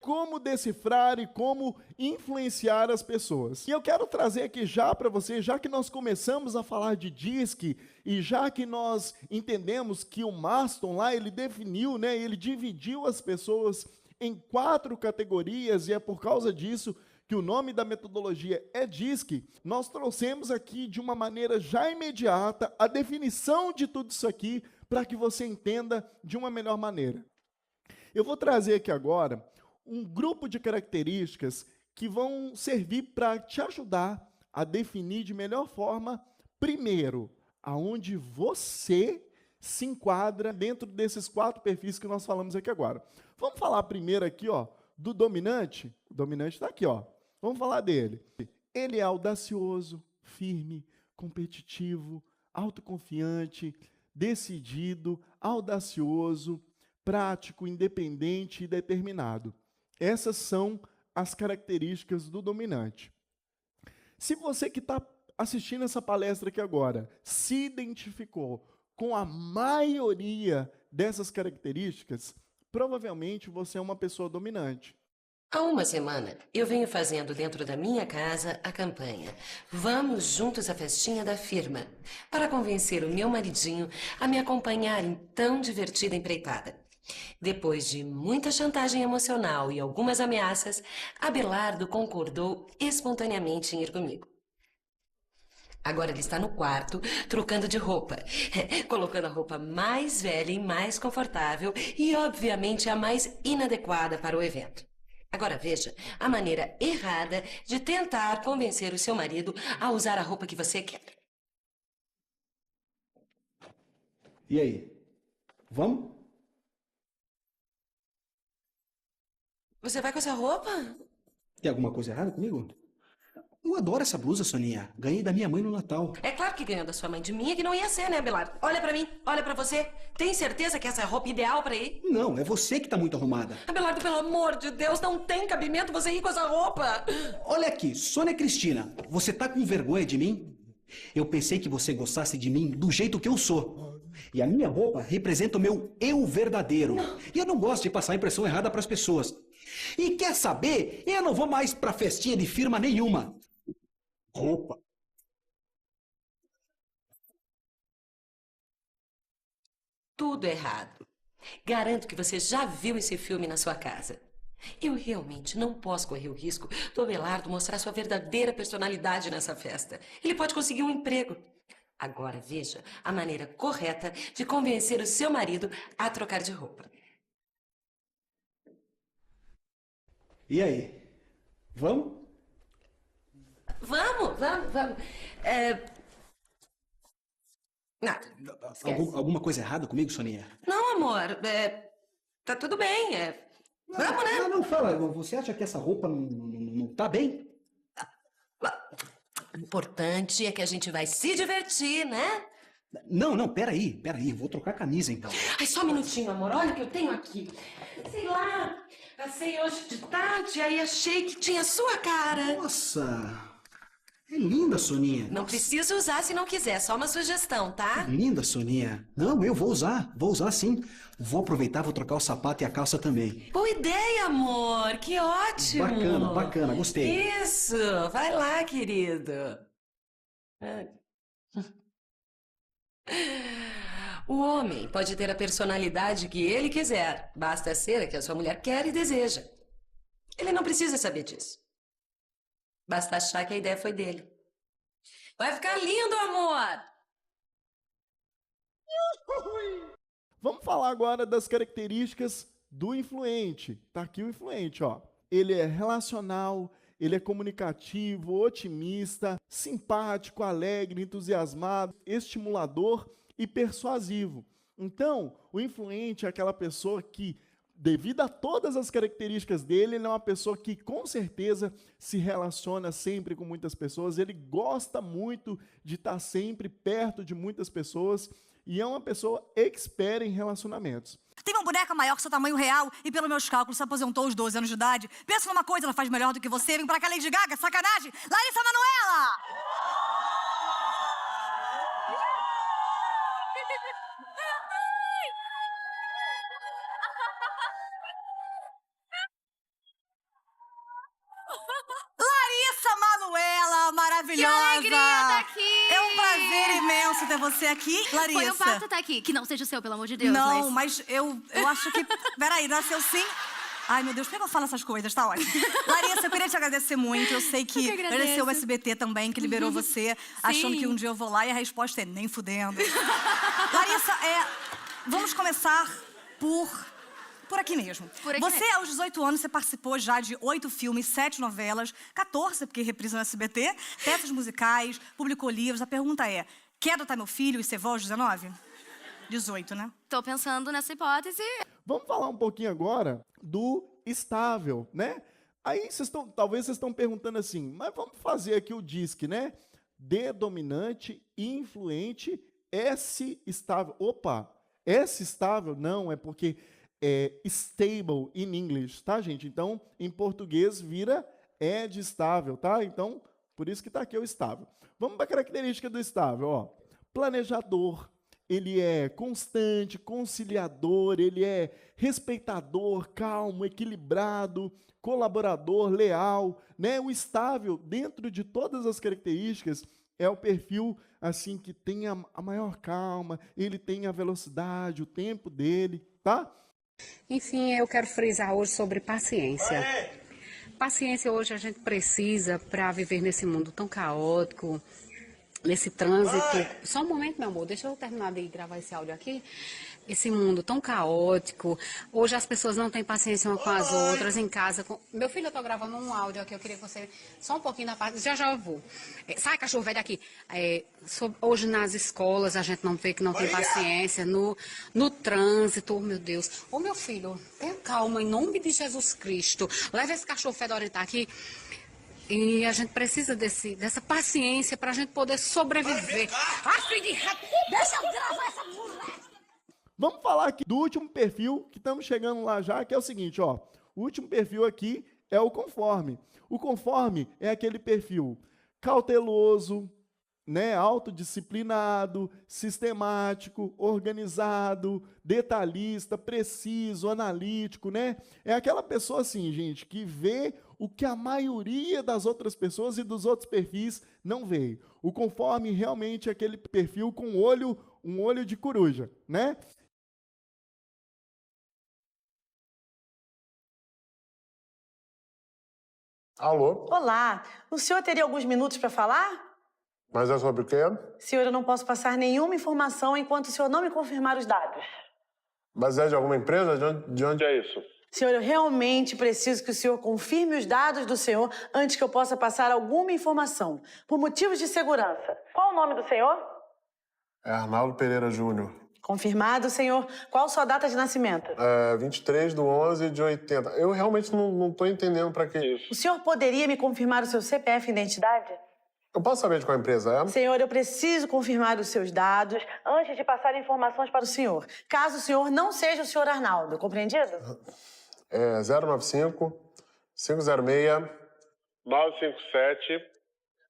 como decifrar e como influenciar as pessoas. E eu quero trazer aqui já para você, já que nós começamos a falar de DISC e já que nós entendemos que o Marston lá, ele definiu, né, ele dividiu as pessoas em 4 categorias e é por causa disso que o nome da metodologia é DISC, nós trouxemos aqui de uma maneira já imediata a definição de tudo isso aqui para que você entenda de uma melhor maneira. Eu vou trazer aqui agora um grupo de características que vão servir para te ajudar a definir de melhor forma, primeiro, aonde você se enquadra dentro desses 4 perfis que nós falamos aqui agora. Vamos falar primeiro aqui, ó, do dominante. O dominante está aqui, ó. Vamos falar dele. Ele é audacioso, firme, competitivo, autoconfiante, decidido, audacioso, prático, independente e determinado. Essas são as características do dominante. Se você que está assistindo essa palestra aqui agora se identificou com a maioria dessas características, provavelmente você é uma pessoa dominante. Há uma semana, eu venho fazendo dentro da minha casa a campanha Vamos Juntos à Festinha da Firma, para convencer o meu maridinho a me acompanhar em tão divertida empreitada. Depois de muita chantagem emocional e algumas ameaças, Abelardo concordou espontaneamente em ir comigo. Agora ele está no quarto, trocando de roupa, colocando a roupa mais velha e mais confortável e, obviamente, a mais inadequada para o evento. Agora veja a maneira errada de tentar convencer o seu marido a usar a roupa que você quer. E aí? Vamos? Você vai com essa roupa? Tem alguma coisa errada comigo? Eu adoro essa blusa, Soninha. Ganhei da minha mãe no Natal. É claro que ganhou da sua mãe, de mim é que não ia ser, né, Abelardo? Olha pra mim, olha pra você. Tem certeza que essa é a roupa ideal pra ir? Não, é você que tá muito arrumada. Abelardo, pelo amor de Deus, não tem cabimento você ir com essa roupa. Olha aqui, Sônia Cristina, você tá com vergonha de mim? Eu pensei que você gostasse de mim do jeito que eu sou. E a minha roupa representa o meu eu verdadeiro. E eu não gosto de passar a impressão errada pras pessoas. E quer saber? Eu não vou mais pra festinha de firma nenhuma. Roupa. Tudo errado. Garanto que você já viu esse filme na sua casa. Eu realmente não posso correr o risco do Abelardo mostrar sua verdadeira personalidade nessa festa. Ele pode conseguir um emprego. Agora veja a maneira correta de convencer o seu marido a trocar de roupa. E aí? Vamos? Vamos. Nada. Esquece. Alguma coisa errada comigo, Soninha? Não, amor. Tá tudo bem. Vamos, né? Não, fala. Você acha que essa roupa não tá bem? O importante é que a gente vai se divertir, né? Não, peraí. Vou trocar a camisa, então. Ai, só um minutinho, amor. Olha o que eu tenho aqui. Sei lá, passei hoje de tarde, aí achei que tinha sua cara. Nossa, é linda, Soninha. Não precisa usar se não quiser, só uma sugestão, tá? Linda, Soninha. Não, eu vou usar sim. Vou aproveitar, vou trocar o sapato e a calça também. Boa ideia, amor, que ótimo. Bacana, gostei. Isso, vai lá, querido. O homem pode ter a personalidade que ele quiser, basta ser a que a sua mulher quer e deseja. Ele não precisa saber disso. Basta achar que a ideia foi dele. Vai ficar lindo, amor! Vamos falar agora das características do influente. Tá aqui o influente, ó. Ele é relacional, ele é comunicativo, otimista, simpático, alegre, entusiasmado, estimulador e persuasivo. Então, o influente é aquela pessoa que, devido a todas as características dele, ele é uma pessoa que, com certeza, se relaciona sempre com muitas pessoas, ele gosta muito de estar sempre perto de muitas pessoas e é uma pessoa expert em relacionamentos. Tem uma boneca maior que seu tamanho real e, pelos meus cálculos, se aposentou aos 12 anos de idade. Pensa numa coisa, ela faz melhor do que você. Vem pra cá, Lady Gaga, sacanagem! Larissa Manoela! maravilhosa! Que alegria estar aqui! É um prazer imenso ter você aqui, Larissa. Foi um parto estar aqui. Que não seja o seu, pelo amor de Deus. Não, mas eu acho que... Peraí, nasceu sim... Ai, meu Deus, por que eu falo essas coisas? Tá ótimo. Larissa, eu queria te agradecer muito. Eu sei que agradeceu o SBT também, que liberou você, achando que um dia eu vou lá e a resposta é nem fudendo. Larissa, vamos começar por aqui mesmo. Você, aos 18 anos, você participou já de 8 filmes, 7 novelas, 14, porque reprisa no SBT, peças musicais, publicou livros. A pergunta é, quer adotar meu filho e ser vó aos 19? 18, né? Tô pensando nessa hipótese. Vamos falar um pouquinho agora do estável, né? Aí talvez vocês estão perguntando assim, mas vamos fazer aqui o DISC, né? D dominante, influente, S estável. Opa, S estável não, é porque é stable in English, tá, gente? Então, em português vira de estável, tá? Então, por isso que tá aqui o estável. Vamos para a característica do estável, ó. Planejador. Ele é constante, conciliador, ele é respeitador, calmo, equilibrado, colaborador, leal, né? O estável, dentro de todas as características, é o perfil assim que tem a maior calma, ele tem a velocidade, o tempo dele, tá? Enfim, eu quero frisar hoje sobre paciência. Paciência hoje a gente precisa para viver nesse mundo tão caótico, nesse trânsito. Só um momento, meu amor, deixa eu terminar de gravar esse áudio aqui. Esse mundo tão caótico. Hoje as pessoas não têm paciência umas com as outras em casa. Meu filho, eu tô gravando um áudio aqui, eu queria que você... Só um pouquinho da parte... Já eu vou. Sai, cachorro velho, daqui. Hoje nas escolas a gente não vê que não tem paciência. No trânsito, oh, meu Deus. Ô, meu filho, tenha calma, em nome de Jesus Cristo. Leva esse cachorro fedorento aqui. E a gente precisa dessa paciência para a gente poder sobreviver. Filho de rato, deixa eu gravar essa mulher. Vamos falar aqui do último perfil, que estamos chegando lá já, que é o seguinte, ó. O último perfil aqui é o conforme. O conforme é aquele perfil cauteloso, né, autodisciplinado, sistemático, organizado, detalhista, preciso, analítico, né? É aquela pessoa assim, gente, que vê o que a maioria das outras pessoas e dos outros perfis não vê. O conforme realmente é aquele perfil com um olho de coruja, né? Alô? Olá, o senhor teria alguns minutos para falar? Mas é sobre o quê? Senhor, eu não posso passar nenhuma informação enquanto o senhor não me confirmar os dados. Mas é de alguma empresa? De onde é isso? Senhor, eu realmente preciso que o senhor confirme os dados do senhor antes que eu possa passar alguma informação, por motivos de segurança. Qual o nome do senhor? É Arnaldo Pereira Júnior. Confirmado, senhor. Qual sua data de nascimento? 23/11/80. Eu realmente não estou entendendo para que isso. O senhor poderia me confirmar o seu CPF e identidade? Eu posso saber de qual empresa é? Senhor, eu preciso confirmar os seus dados antes de passar informações para o senhor. Caso o senhor não seja o senhor Arnaldo, compreendido? 095 506 957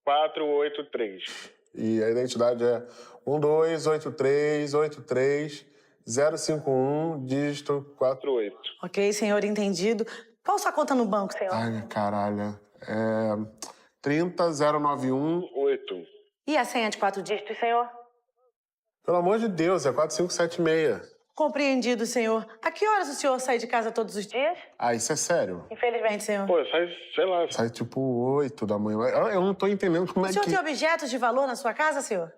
483. E a identidade é 128383051, dígito 48. Ok, senhor, entendido. Qual sua conta no banco, senhor? Ai, caralho. 30091 E a senha de 4 dígitos, senhor? Pelo amor de Deus, é 4576. Compreendido, senhor. A que horas o senhor sai de casa todos os dias? Ah, isso é sério? Infelizmente, senhor. Pô, sei lá. Sai tipo 8 da manhã. Eu não tô entendendo como é O senhor que... tem objetos de valor na sua casa, senhor?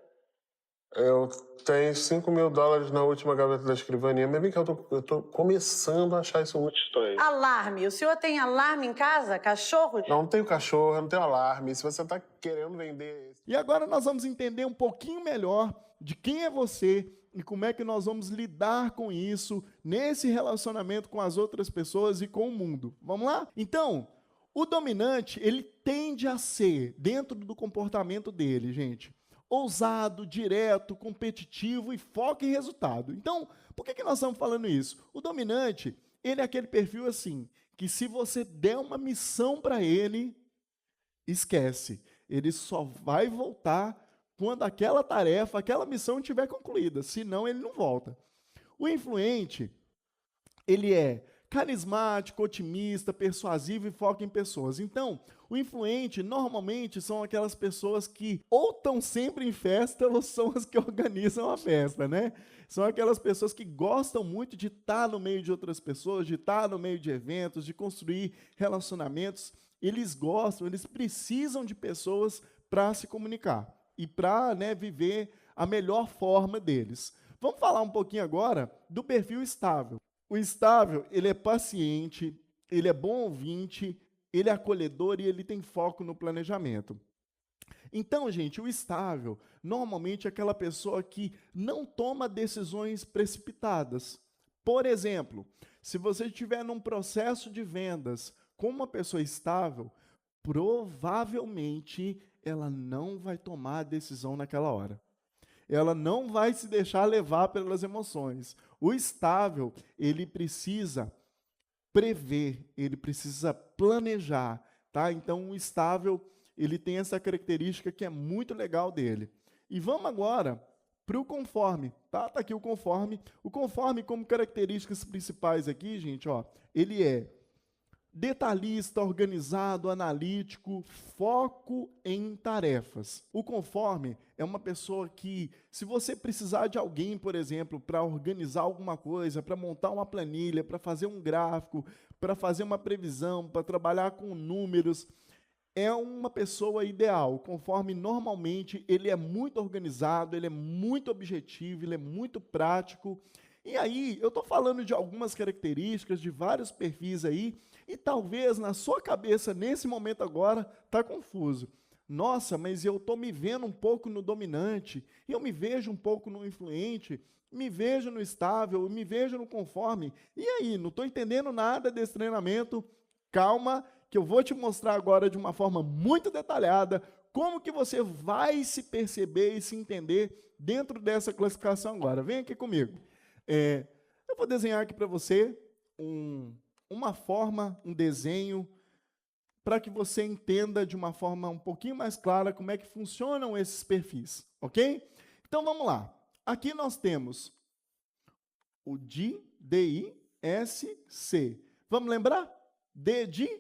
Eu tenho $5.000 na última gaveta da escrivaninha. Mas vem cá, eu tô começando a achar isso muito estranho. Alarme. O senhor tem alarme em casa? Cachorros? Não tenho cachorro, eu não tenho alarme. Se você tá querendo vender... E agora nós vamos entender um pouquinho melhor de quem é você e como é que nós vamos lidar com isso nesse relacionamento com as outras pessoas e com o mundo. Vamos lá? Então, o dominante, ele tende a ser, dentro do comportamento dele, gente, ousado, direto, competitivo e foca em resultado. Então, por que nós estamos falando isso? O dominante, ele é aquele perfil assim, que se você der uma missão para ele, esquece. Ele só vai voltar quando aquela tarefa, aquela missão estiver concluída. Senão, ele não volta. O influente, ele é carismático, otimista, persuasivo e foca em pessoas. Então, o influente normalmente são aquelas pessoas que ou estão sempre em festa ou são as que organizam a festa, né? São aquelas pessoas que gostam muito de estar no meio de outras pessoas, de estar no meio de eventos, de construir relacionamentos. Eles gostam, eles precisam de pessoas para se comunicar e para, né, viver a melhor forma deles. Vamos falar um pouquinho agora do perfil estável. O estável, ele é paciente, ele é bom ouvinte, ele é acolhedor e ele tem foco no planejamento. Então, gente, o estável, normalmente é aquela pessoa que não toma decisões precipitadas. Por exemplo, se você estiver num processo de vendas com uma pessoa estável, provavelmente ela não vai tomar a decisão naquela hora. Ela não vai se deixar levar pelas emoções. O estável, ele precisa prever, ele precisa planejar, tá? Então, o estável, ele tem essa característica que é muito legal dele. E vamos agora para o conforme, tá? Tá aqui o conforme. O conforme, como características principais aqui, gente, ó, ele é detalhista, organizado, analítico, foco em tarefas. O conforme é uma pessoa que, se você precisar de alguém, por exemplo, para organizar alguma coisa, para montar uma planilha, para fazer um gráfico, para fazer uma previsão, para trabalhar com números, é uma pessoa ideal. O conforme, normalmente, ele é muito organizado, ele é muito objetivo, ele é muito prático. E aí, eu estou falando de algumas características, de vários perfis aí, e talvez na sua cabeça, nesse momento agora, está confuso. Nossa, mas eu estou me vendo um pouco no dominante, e eu me vejo um pouco no influente, me vejo no estável, me vejo no conforme. E aí, não estou entendendo nada desse treinamento. Calma, que eu vou te mostrar agora de uma forma muito detalhada como que você vai se perceber e se entender dentro dessa classificação agora. Vem aqui comigo. Eu vou desenhar aqui para você uma forma, um desenho, para que você entenda de uma forma um pouquinho mais clara como é que funcionam esses perfis, ok? Então, vamos lá. Aqui nós temos o D, I, S, C. Vamos lembrar? D de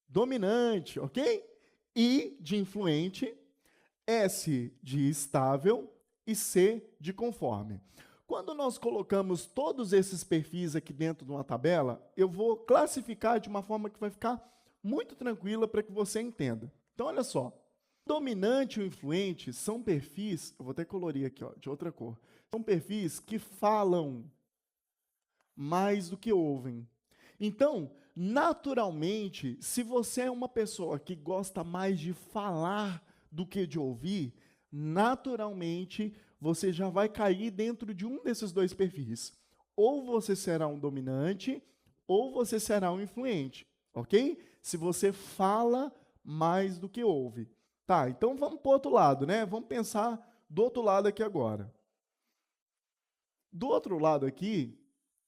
dominante, ok? I de influente, S de estável e C de conforme. Quando nós colocamos todos esses perfis aqui dentro de uma tabela, eu vou classificar de uma forma que vai ficar muito tranquila para que você entenda. Então, olha só. Dominante e o influente são perfis, eu vou até colorir aqui, ó, de outra cor. São perfis que falam mais do que ouvem. Então, naturalmente, se você é uma pessoa que gosta mais de falar do que de ouvir, naturalmente você já vai cair dentro de um desses dois perfis. Ou você será um dominante, ou você será um influente, ok? Se você fala mais do que ouve. Tá, então vamos para o outro lado, né? Vamos pensar do outro lado aqui agora. Do outro lado aqui,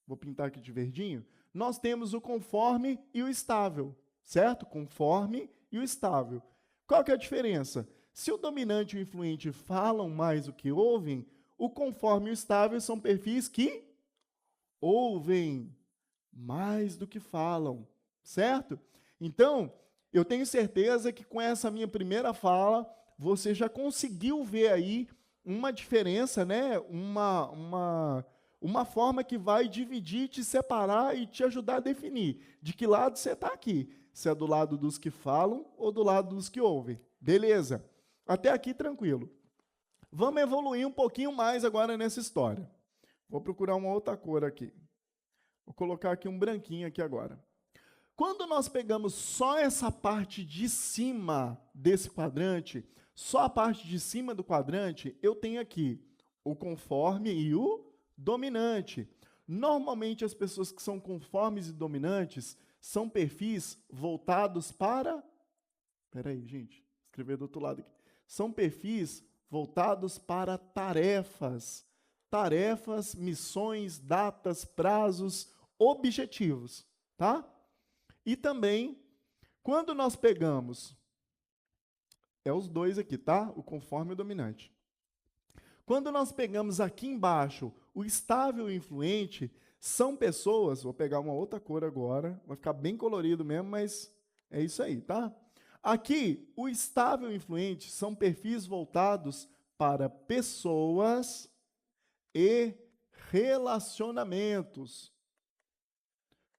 vou pintar aqui de verdinho, nós temos o conforme e o estável, certo? Conforme e o estável. Qual que é a diferença? Se o dominante e o influente falam mais do que ouvem, o conforme e o estável são perfis que ouvem mais do que falam, certo? Então, eu tenho certeza que com essa minha primeira fala, você já conseguiu ver aí uma diferença, né? Uma forma que vai dividir, te separar e te ajudar a definir de que lado você está aqui. Se é do lado dos que falam ou do lado dos que ouvem. Beleza? Até aqui, tranquilo. Vamos evoluir um pouquinho mais agora nessa história. Vou procurar uma outra cor aqui. Vou colocar aqui um branquinho aqui agora. Quando nós pegamos só essa parte de cima desse quadrante, só a parte de cima do quadrante, eu tenho aqui o conforme e o dominante. Normalmente, as pessoas que são conformes e dominantes são perfis voltados para... Espera aí, gente. Escrever do outro lado aqui. São perfis voltados para tarefas. Tarefas, missões, datas, prazos, objetivos, tá? E também, quando nós pegamos, é os dois aqui, tá? O conforme e o dominante. Quando nós pegamos aqui embaixo o estável e o influente, são pessoas, vou pegar uma outra cor agora, vai ficar bem colorido mesmo, mas é isso aí, tá? Aqui, o estável e influente são perfis voltados para pessoas e relacionamentos.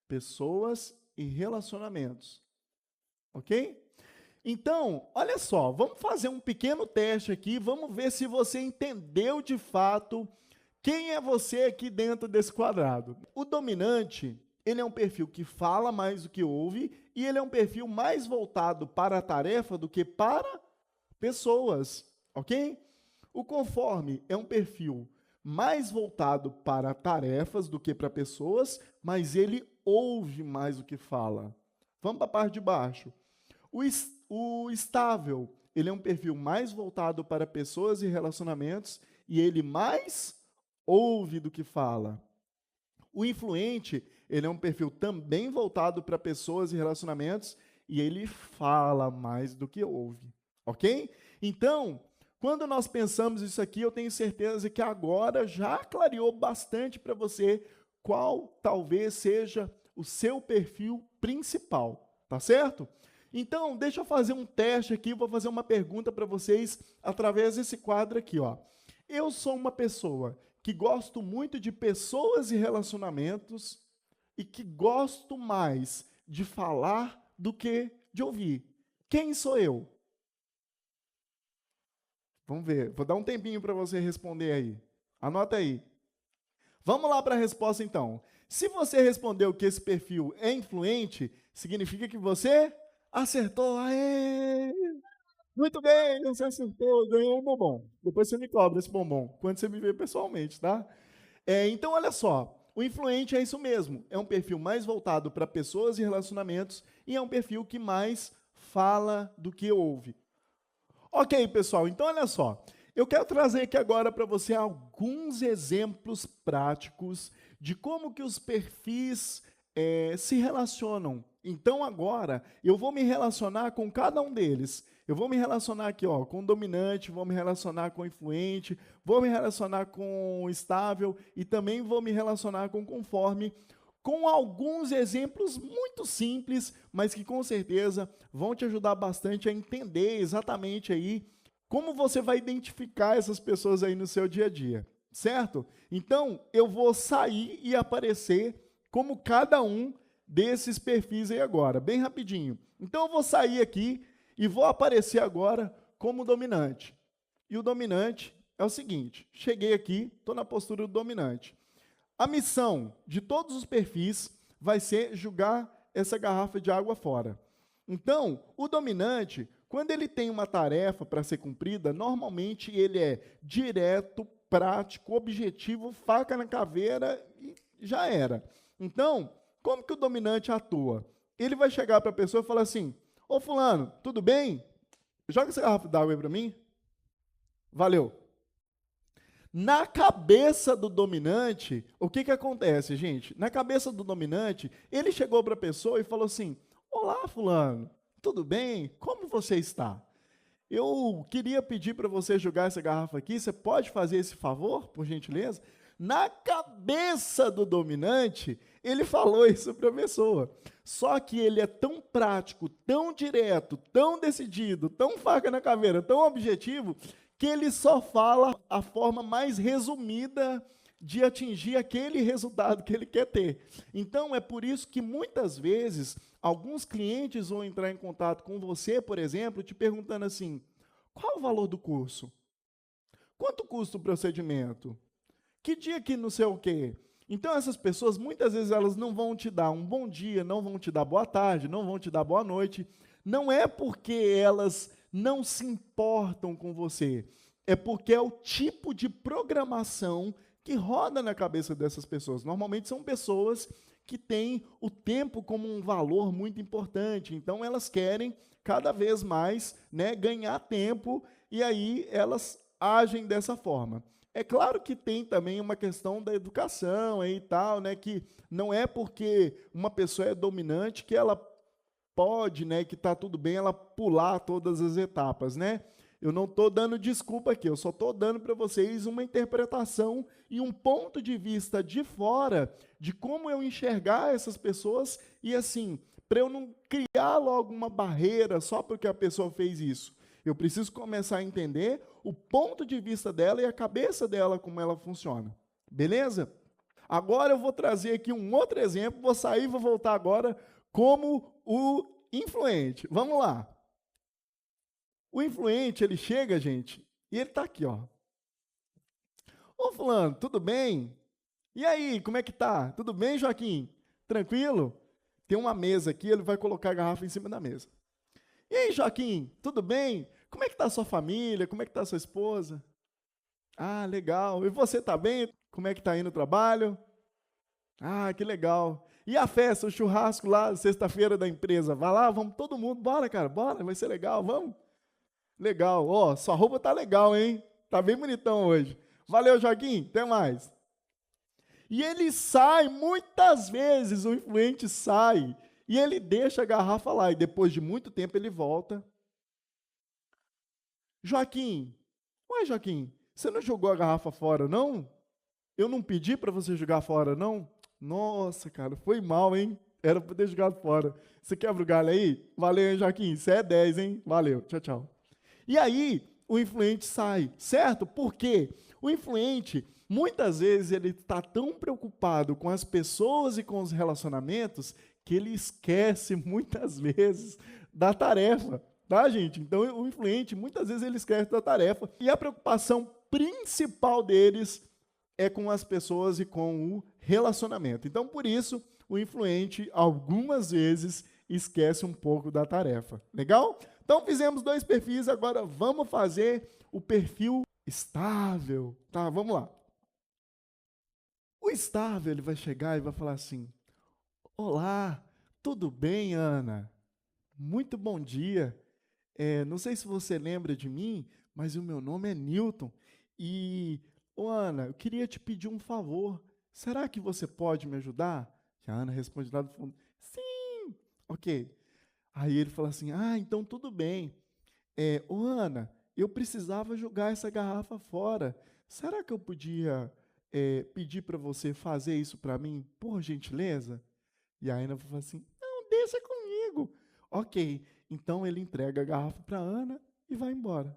Pessoas e relacionamentos. Ok? Então, olha só, vamos fazer um pequeno teste aqui, vamos ver se você entendeu de fato quem é você aqui dentro desse quadrado. O dominante, ele é um perfil que fala mais do que ouve e ele é um perfil mais voltado para a tarefa do que para pessoas, ok? O conforme é um perfil mais voltado para tarefas do que para pessoas, mas ele ouve mais do que fala. Vamos para a parte de baixo. O estável, ele é um perfil mais voltado para pessoas e relacionamentos e ele mais ouve do que fala. O influente, ele é um perfil também voltado para pessoas e relacionamentos e ele fala mais do que ouve, ok? Então, quando nós pensamos isso aqui, eu tenho certeza que agora já clareou bastante para você qual talvez seja o seu perfil principal, tá certo? Então, deixa eu fazer um teste aqui, vou fazer uma pergunta para vocês através desse quadro aqui, ó. Eu sou uma pessoa que gosto muito de pessoas e relacionamentos e que gosto mais de falar do que de ouvir. Quem sou eu? Vamos ver, vou dar um tempinho para você responder aí. Anota aí. Vamos lá para a resposta, então. Se você respondeu que esse perfil é influente, significa que você acertou. Aê! Muito bem, você acertou, ganhou um bombom. Depois você me cobra esse bombom, quando você me ver pessoalmente, tá? Então, olha só, o influente é isso mesmo. É um perfil mais voltado para pessoas e relacionamentos e é um perfil que mais fala do que ouve. Ok, pessoal, então olha só. Eu quero trazer aqui agora para você alguns exemplos práticos de como que os perfis se relacionam. Então, agora, eu vou me relacionar com cada um deles. Eu vou me relacionar aqui ó, com o dominante, vou me relacionar com o influente, vou me relacionar com o estável e também vou me relacionar com o conforme, com alguns exemplos muito simples, mas que com certeza vão te ajudar bastante a entender exatamente aí como você vai identificar essas pessoas aí no seu dia a dia, certo? Então, eu vou sair e aparecer como cada um desses perfis aí agora, bem rapidinho. Então, eu vou sair aqui e vou aparecer agora como dominante. E o dominante é o seguinte, cheguei aqui, estou na postura do dominante. A missão de todos os perfis vai ser jogar essa garrafa de água fora. Então, o dominante, quando ele tem uma tarefa para ser cumprida, normalmente ele é direto, prático, objetivo, faca na caveira e já era. Então, como que o dominante atua? Ele vai chegar para a pessoa e falar assim, ô fulano, tudo bem? Joga essa garrafa d'água aí para mim. Valeu. Na cabeça do dominante, o que acontece, gente? Na cabeça do dominante, ele chegou para a pessoa e falou assim, olá fulano, tudo bem? Como você está? Eu queria pedir para você jogar essa garrafa aqui, você pode fazer esse favor, por gentileza? Na cabeça do dominante, ele falou isso para a pessoa. Só que ele é tão prático, tão direto, tão decidido, tão faca na caveira, tão objetivo, que ele só fala a forma mais resumida de atingir aquele resultado que ele quer ter. Então, é por isso que muitas vezes alguns clientes vão entrar em contato com você, por exemplo, te perguntando assim, qual o valor do curso? Quanto custa o procedimento? Que dia que não sei o quê? Então, essas pessoas, muitas vezes, elas não vão te dar um bom dia, não vão te dar boa tarde, não vão te dar boa noite. Não é porque elas não se importam com você, é porque é o tipo de programação que roda na cabeça dessas pessoas. Normalmente são pessoas que têm o tempo como um valor muito importante, então elas querem cada vez mais, né, ganhar tempo e aí elas agem dessa forma. É claro que tem também uma questão da educação aí e tal, né, que não é porque uma pessoa é dominante que ela pode, né, que está tudo bem ela pular todas as etapas, né? Eu não estou dando desculpa aqui, eu só estou dando para vocês uma interpretação e um ponto de vista de fora de como eu enxergar essas pessoas e, assim, para eu não criar logo uma barreira só porque a pessoa fez isso. Eu preciso começar a entender o ponto de vista dela e a cabeça dela, como ela funciona. Beleza? Agora eu vou trazer aqui um outro exemplo, vou sair e vou voltar agora como o influente. Vamos lá. O influente, ele chega, gente, e ele está aqui, ó. Ô, fulano, tudo bem? E aí, como é que tá? Tudo bem, Joaquim? Tranquilo? Tem uma mesa aqui, ele vai colocar a garrafa em cima da mesa. E aí, Joaquim, tudo bem? Como é que tá a sua família? Como é que tá a sua esposa? Ah, legal. E você tá bem? Como é que tá indo o trabalho? Ah, que legal. E a festa, o churrasco lá, sexta-feira da empresa? Vai lá, vamos todo mundo, bora, cara, bora, vai ser legal, vamos. Legal. Ó, sua roupa tá legal, hein? Tá bem bonitão hoje. Valeu, Joaquim, até mais. E ele sai, muitas vezes o influente sai, e ele deixa a garrafa lá, e depois de muito tempo ele volta. Joaquim, ué, Joaquim, você não jogou a garrafa fora, não? Eu não pedi para você jogar fora, não? Nossa, cara, foi mal, hein? Era para ter jogado fora. Você quebra o galho aí? Valeu, hein, Joaquim? Você é 10, hein? Valeu, tchau, tchau. E aí, o influente sai, certo? Por quê? O influente, muitas vezes, ele está tão preocupado com as pessoas e com os relacionamentos que ele esquece, muitas vezes, da tarefa, tá, gente? Então, o influente, muitas vezes, ele esquece da tarefa. E a preocupação principal deles é com as pessoas e com o relacionamento. Então, por isso, o influente, algumas vezes, esquece um pouco da tarefa. Legal? Então, fizemos 2 perfis, agora vamos fazer o perfil estável. Tá, vamos lá. O estável, ele vai chegar e vai falar assim, olá, tudo bem, Ana? Muito bom dia. Não sei se você lembra de mim, mas o meu nome é Newton. E, Ana, eu queria te pedir um favor. Será que você pode me ajudar? E a Ana responde lá do fundo, sim. Ok. Aí ele fala assim, então tudo bem. Ana, eu precisava jogar essa garrafa fora. Será que eu podia pedir para você fazer isso para mim, por gentileza? E a Ana fala assim, não, deixa comigo. Ok, então ele entrega a garrafa para a Ana e vai embora.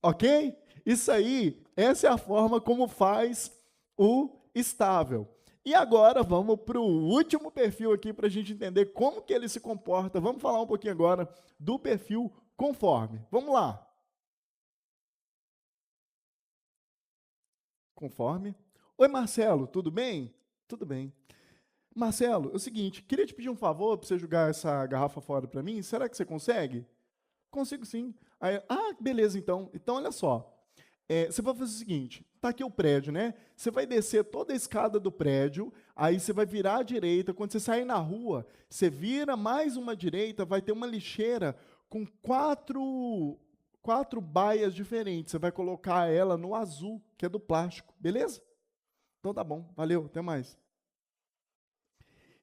Ok? Isso aí, essa é a forma como faz o estável. E agora vamos para o último perfil aqui para a gente entender como que ele se comporta. Vamos falar um pouquinho agora do perfil conforme. Vamos lá. Conforme. Oi, Marcelo, tudo bem? Tudo bem. Marcelo, é o seguinte, queria te pedir um favor para você jogar essa garrafa fora para mim. Será que você consegue? Consigo sim. Aí, beleza, então. Então, olha só. Você vai fazer o seguinte, está aqui o prédio, né? Você vai descer toda a escada do prédio, aí você vai virar à direita. Quando você sair na rua, você vira mais uma direita, vai ter uma lixeira com quatro baias diferentes. Você vai colocar ela no azul, que é do plástico, beleza? Então tá bom, valeu, até mais.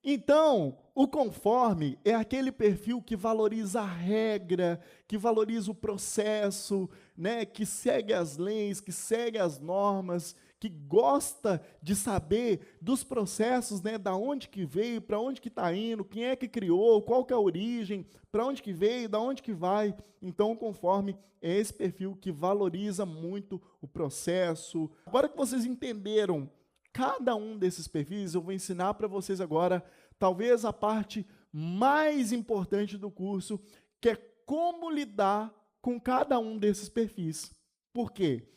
Então, o conforme é aquele perfil que valoriza a regra, que valoriza o processo, né, que segue as leis, que segue as normas, que gosta de saber dos processos, né, da onde que veio, para onde que está indo, quem é que criou, qual que é a origem, para onde que veio, da onde que vai. Então, o conforme é esse perfil que valoriza muito o processo. Agora que vocês entenderam cada um desses perfis, eu vou ensinar para vocês agora, talvez a parte mais importante do curso, que é como lidar com cada um desses perfis. Por quê?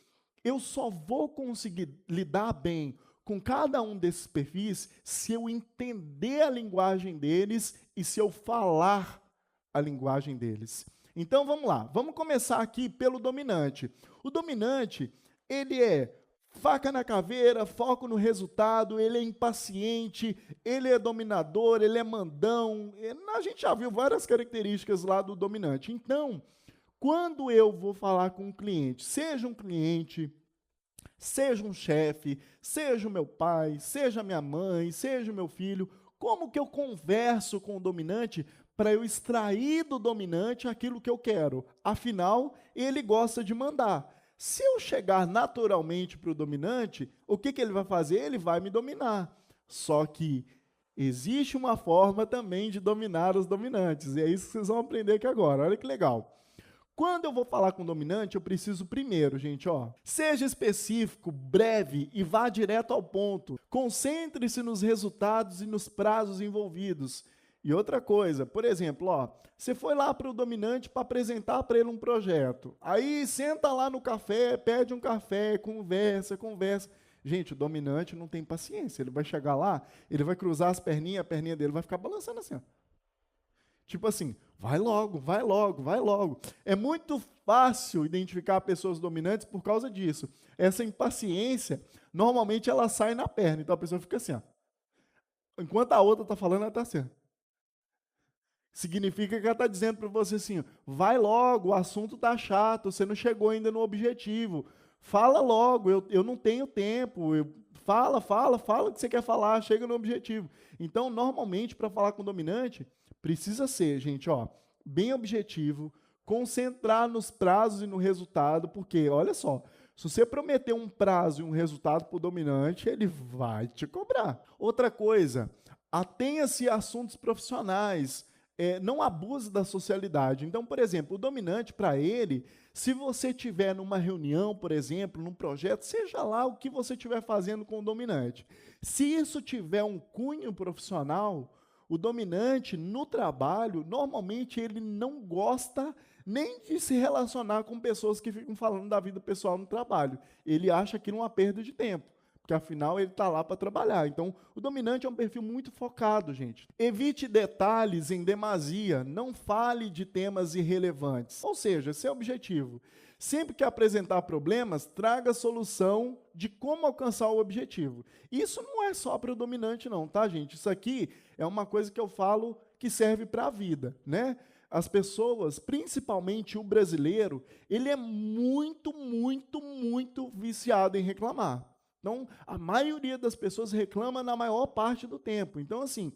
Eu só vou conseguir lidar bem com cada um desses perfis se eu entender a linguagem deles e se eu falar a linguagem deles. Então, vamos lá. Vamos começar aqui pelo dominante. O dominante, ele é faca na caveira, foco no resultado, ele é impaciente, ele é dominador, ele é mandão. A gente já viu várias características lá do dominante. Então, quando eu vou falar com um cliente, seja um cliente, seja um chefe, seja o meu pai, seja minha mãe, seja o meu filho, como que eu converso com o dominante para eu extrair do dominante aquilo que eu quero. Afinal, ele gosta de mandar. Se eu chegar naturalmente para o dominante, o que ele vai fazer? Ele vai me dominar. Só que existe uma forma também de dominar os dominantes. E é isso que vocês vão aprender aqui agora. Olha que legal. Quando eu vou falar com o dominante, eu preciso primeiro, gente, seja específico, breve e vá direto ao ponto. Concentre-se nos resultados e nos prazos envolvidos. E outra coisa, por exemplo, você foi lá para o dominante para apresentar para ele um projeto. Aí senta lá no café, pede um café, conversa. Gente, o dominante não tem paciência. Ele vai chegar lá, ele vai cruzar as perninhas, a perninha dele vai ficar balançando assim, Tipo assim, vai logo, vai logo, vai logo. É muito fácil identificar pessoas dominantes por causa disso. Essa impaciência, normalmente ela sai na perna. Então a pessoa fica assim, Enquanto a outra está falando, ela está assim. Significa que ela está dizendo para você assim, vai logo, o assunto está chato, você não chegou ainda no objetivo. Fala logo, eu não tenho tempo. Fala o que você quer falar, chega no objetivo. Então, normalmente, para falar com o dominante, precisa ser, gente, bem objetivo, concentrar nos prazos e no resultado, porque, olha só, se você prometer um prazo e um resultado para o dominante, ele vai te cobrar. Outra coisa, atenha-se a assuntos profissionais, não abuse da socialidade. Então, por exemplo, o dominante, para ele, se você estiver numa reunião, por exemplo, num projeto, seja lá o que você estiver fazendo com o dominante, se isso tiver um cunho profissional, o dominante, no trabalho, normalmente ele não gosta nem de se relacionar com pessoas que ficam falando da vida pessoal no trabalho. Ele acha aquilo uma perda de tempo, porque afinal ele está lá para trabalhar. Então, o dominante é um perfil muito focado, gente. Evite detalhes em demasia, não fale de temas irrelevantes. Ou seja, esse é o objetivo. Sempre que apresentar problemas, traga solução de como alcançar o objetivo. Isso não é só para o dominante não, tá, gente? Isso aqui é uma coisa que eu falo que serve para a vida, né? As pessoas, principalmente o brasileiro, ele é muito, muito, muito viciado em reclamar. Então, a maioria das pessoas reclama na maior parte do tempo. Então, assim,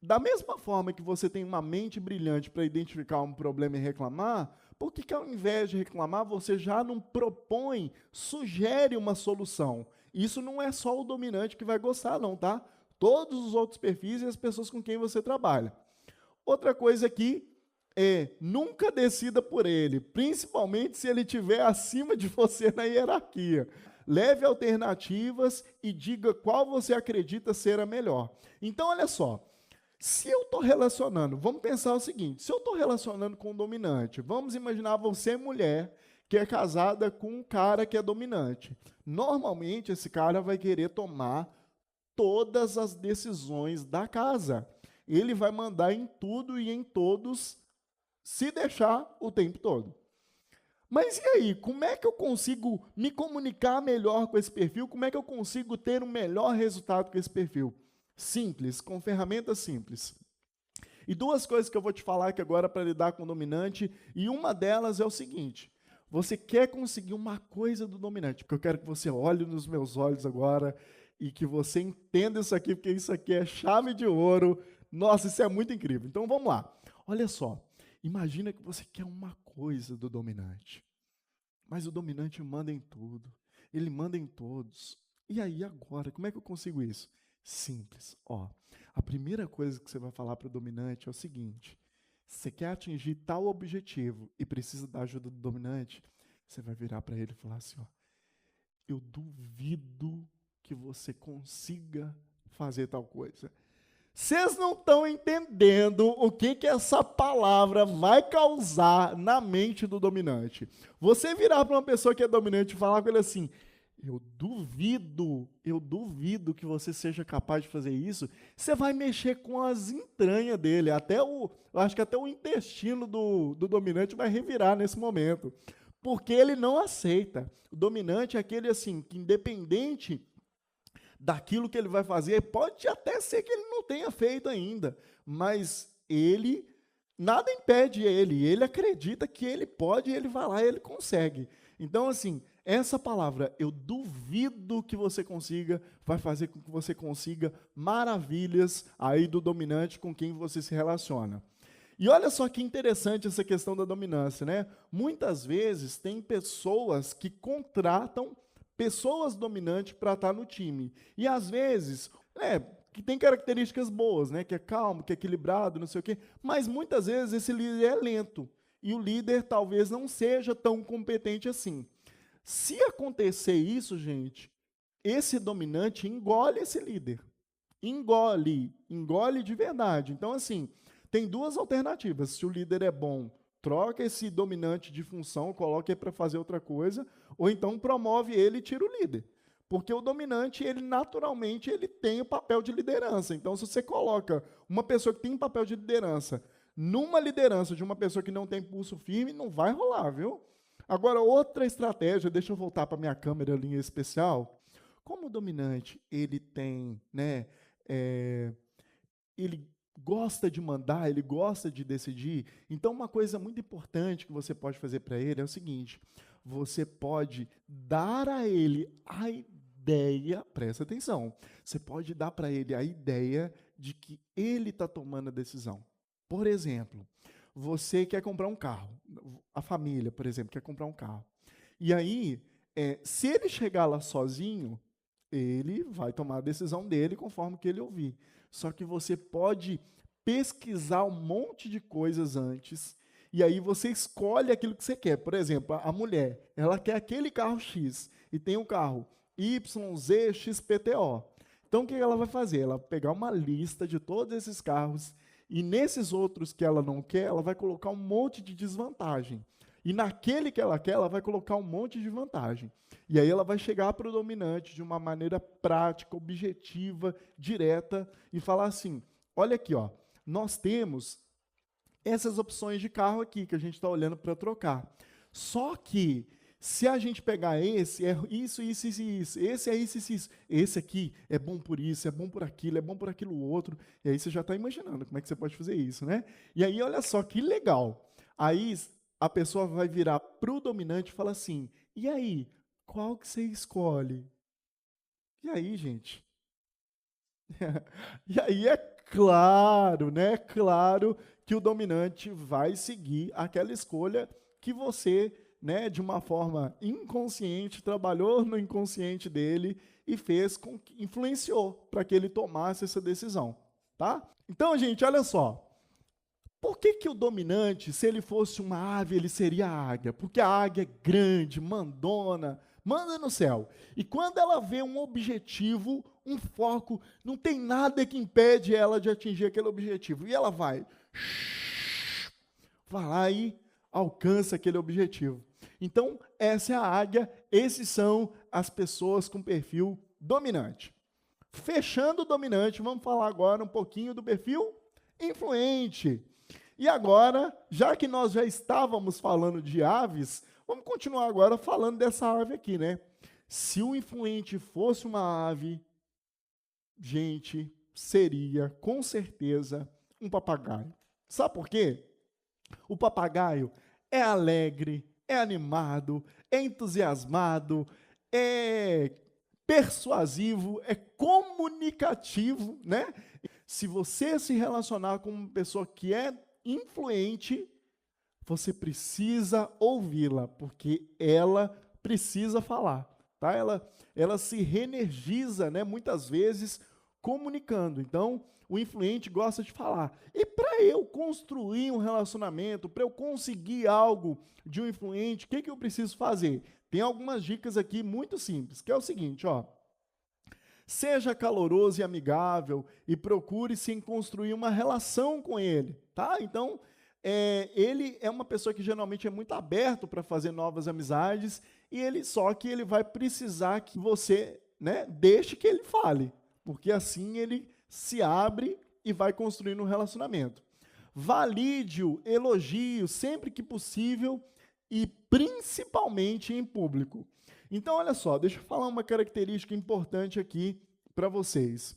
da mesma forma que você tem uma mente brilhante para identificar um problema e reclamar, por que ao invés de reclamar, você já não propõe, sugere uma solução? Isso não é só o dominante que vai gostar, não, tá? Todos os outros perfis e as pessoas com quem você trabalha. Outra coisa aqui nunca decida por ele, principalmente se ele estiver acima de você na hierarquia. Leve alternativas e diga qual você acredita ser a melhor. Então, olha só, se eu estou relacionando, vamos pensar o seguinte, se eu estou relacionando com um dominante, vamos imaginar você, mulher, que é casada com um cara que é dominante. Normalmente, esse cara vai querer tomar todas as decisões da casa. Ele vai mandar em tudo e em todos, se deixar o tempo todo. Mas e aí, como é que eu consigo me comunicar melhor com esse perfil? Como é que eu consigo ter um melhor resultado com esse perfil? Simples, com ferramentas simples. E duas coisas que eu vou te falar aqui agora para lidar com o dominante, e uma delas é o seguinte, você quer conseguir uma coisa do dominante, porque eu quero que você olhe nos meus olhos agora e que você entenda isso aqui, porque isso aqui é chave de ouro. Nossa, isso é muito incrível. Então, vamos lá. Olha só. Imagina que você quer uma coisa do dominante, mas o dominante manda em tudo, ele manda em todos. E aí agora, como é que eu consigo isso? Simples. A primeira coisa que você vai falar para o dominante é o seguinte, você quer atingir tal objetivo e precisa da ajuda do dominante, você vai virar para ele e falar assim, eu duvido que você consiga fazer tal coisa. Vocês não estão entendendo o que essa palavra vai causar na mente do dominante. Você virar para uma pessoa que é dominante e falar com ele assim, eu duvido que você seja capaz de fazer isso, você vai mexer com as entranhas dele, acho que até o intestino do dominante vai revirar nesse momento, porque ele não aceita. O dominante é aquele assim, que independente daquilo que ele vai fazer, pode até ser que ele não tenha feito ainda, mas nada impede ele acredita que ele pode, ele vai lá e ele consegue. Então, assim, essa palavra, eu duvido que você consiga, vai fazer com que você consiga maravilhas aí do dominante com quem você se relaciona. E olha só que interessante essa questão da dominância, né? Muitas vezes tem pessoas que contratam pessoas dominantes para estar no time. E às vezes, que tem características boas, né? Que é calmo, que é equilibrado, não sei o quê. Mas muitas vezes esse líder é lento. E o líder talvez não seja tão competente assim. Se acontecer isso, gente, esse dominante engole esse líder. Engole de verdade. Então, assim, tem duas alternativas. Se o líder é bom, troca esse dominante de função, coloca ele para fazer outra coisa, ou então promove ele e tira o líder. Porque o dominante, ele naturalmente, ele tem o papel de liderança. Então, se você coloca uma pessoa que tem um papel de liderança numa liderança de uma pessoa que não tem pulso firme, não vai rolar, viu? Agora, outra estratégia, deixa eu voltar para a minha câmera ali em especial. Como o dominante, ele tem, ele gosta de mandar, ele gosta de decidir. Então, uma coisa muito importante que você pode fazer para ele é o seguinte: você pode dar a ele a ideia, presta atenção, você pode dar para ele a ideia de que ele está tomando a decisão. Por exemplo, você quer comprar um carro, a família, por exemplo, quer comprar um carro. E aí, se ele chegar lá sozinho, ele vai tomar a decisão dele conforme que ele ouvir. Só que você pode pesquisar um monte de coisas antes, e aí você escolhe aquilo que você quer. Por exemplo, a mulher, ela quer aquele carro X, e tem um carro YZ XPTO. Então, o que ela vai fazer? Ela vai pegar uma lista de todos esses carros, e nesses outros que ela não quer, ela vai colocar um monte de desvantagem. E naquele que ela quer, ela vai colocar um monte de vantagem. E aí ela vai chegar para o dominante de uma maneira prática, objetiva, direta, e falar assim: olha aqui, ó, nós temos essas opções de carro aqui que a gente está olhando para trocar. Só que, se a gente pegar esse, é isso, isso, isso, isso. Esse é isso, isso, isso. Esse aqui é bom por isso, é bom por aquilo outro. E aí você já está imaginando como é que você pode fazer isso, né? E aí, olha só, que legal. Aí a pessoa vai virar para o dominante e falar assim: e aí, qual que você escolhe? E aí, gente? E aí é claro, né? Claro que o dominante vai seguir aquela escolha que você, de uma forma inconsciente, trabalhou no inconsciente dele e influenciou para que ele tomasse essa decisão, tá? Então, gente, olha só. Por que o dominante, se ele fosse uma ave, ele seria a águia? Porque a águia é grande, mandona, manda no céu. E quando ela vê um objetivo, um foco, não tem nada que impede ela de atingir aquele objetivo. E ela vai lá e alcança aquele objetivo. Então, essa é a águia, esses são as pessoas com perfil dominante. Fechando o dominante, vamos falar agora um pouquinho do perfil influente. E agora, já que nós já estávamos falando de aves, vamos continuar agora falando dessa ave aqui, né? Se o influente fosse uma ave, gente, seria, com certeza, um papagaio. Sabe por quê? O papagaio é alegre, é animado, é entusiasmado, é persuasivo, é comunicativo, né? Se você se relacionar com uma pessoa que é influente, você precisa ouvi-la, porque ela precisa falar, tá? Ela se reenergiza, muitas vezes, comunicando. Então, o influente gosta de falar. E para eu construir um relacionamento, para eu conseguir algo de um influente, o que eu preciso fazer? Tem algumas dicas aqui muito simples, que é o seguinte, ó. Seja caloroso e amigável e procure-se em construir uma relação com ele, tá? Então, ele é uma pessoa que geralmente é muito aberto para fazer novas amizades só que ele vai precisar que você, deixe que ele fale, porque assim ele se abre e vai construindo um relacionamento. Valide-o, elogie-o sempre que possível e principalmente em público. Então, olha só, deixa eu falar uma característica importante aqui para vocês.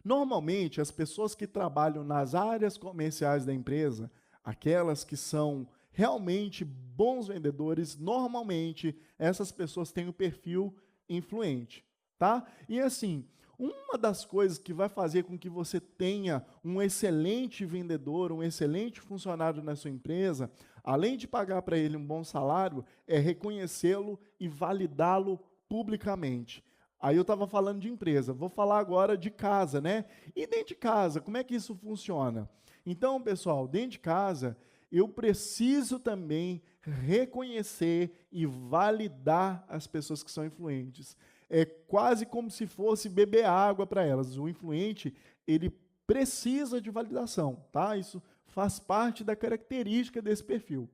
Normalmente, as pessoas que trabalham nas áreas comerciais da empresa, aquelas que são realmente bons vendedores, normalmente, essas pessoas têm o perfil influente, tá? E assim, Uma das coisas que vai fazer com que você tenha um excelente vendedor, um excelente funcionário na sua empresa, além de pagar para ele um bom salário, é reconhecê-lo e validá-lo publicamente. Aí eu estava falando de empresa, vou falar agora de casa, né? E dentro de casa, como é que isso funciona? Então, pessoal, dentro de casa, eu preciso também reconhecer e validar as pessoas que são influentes. É quase como se fosse beber água para elas. O influente, ele precisa de validação, tá? Isso faz parte da característica desse perfil,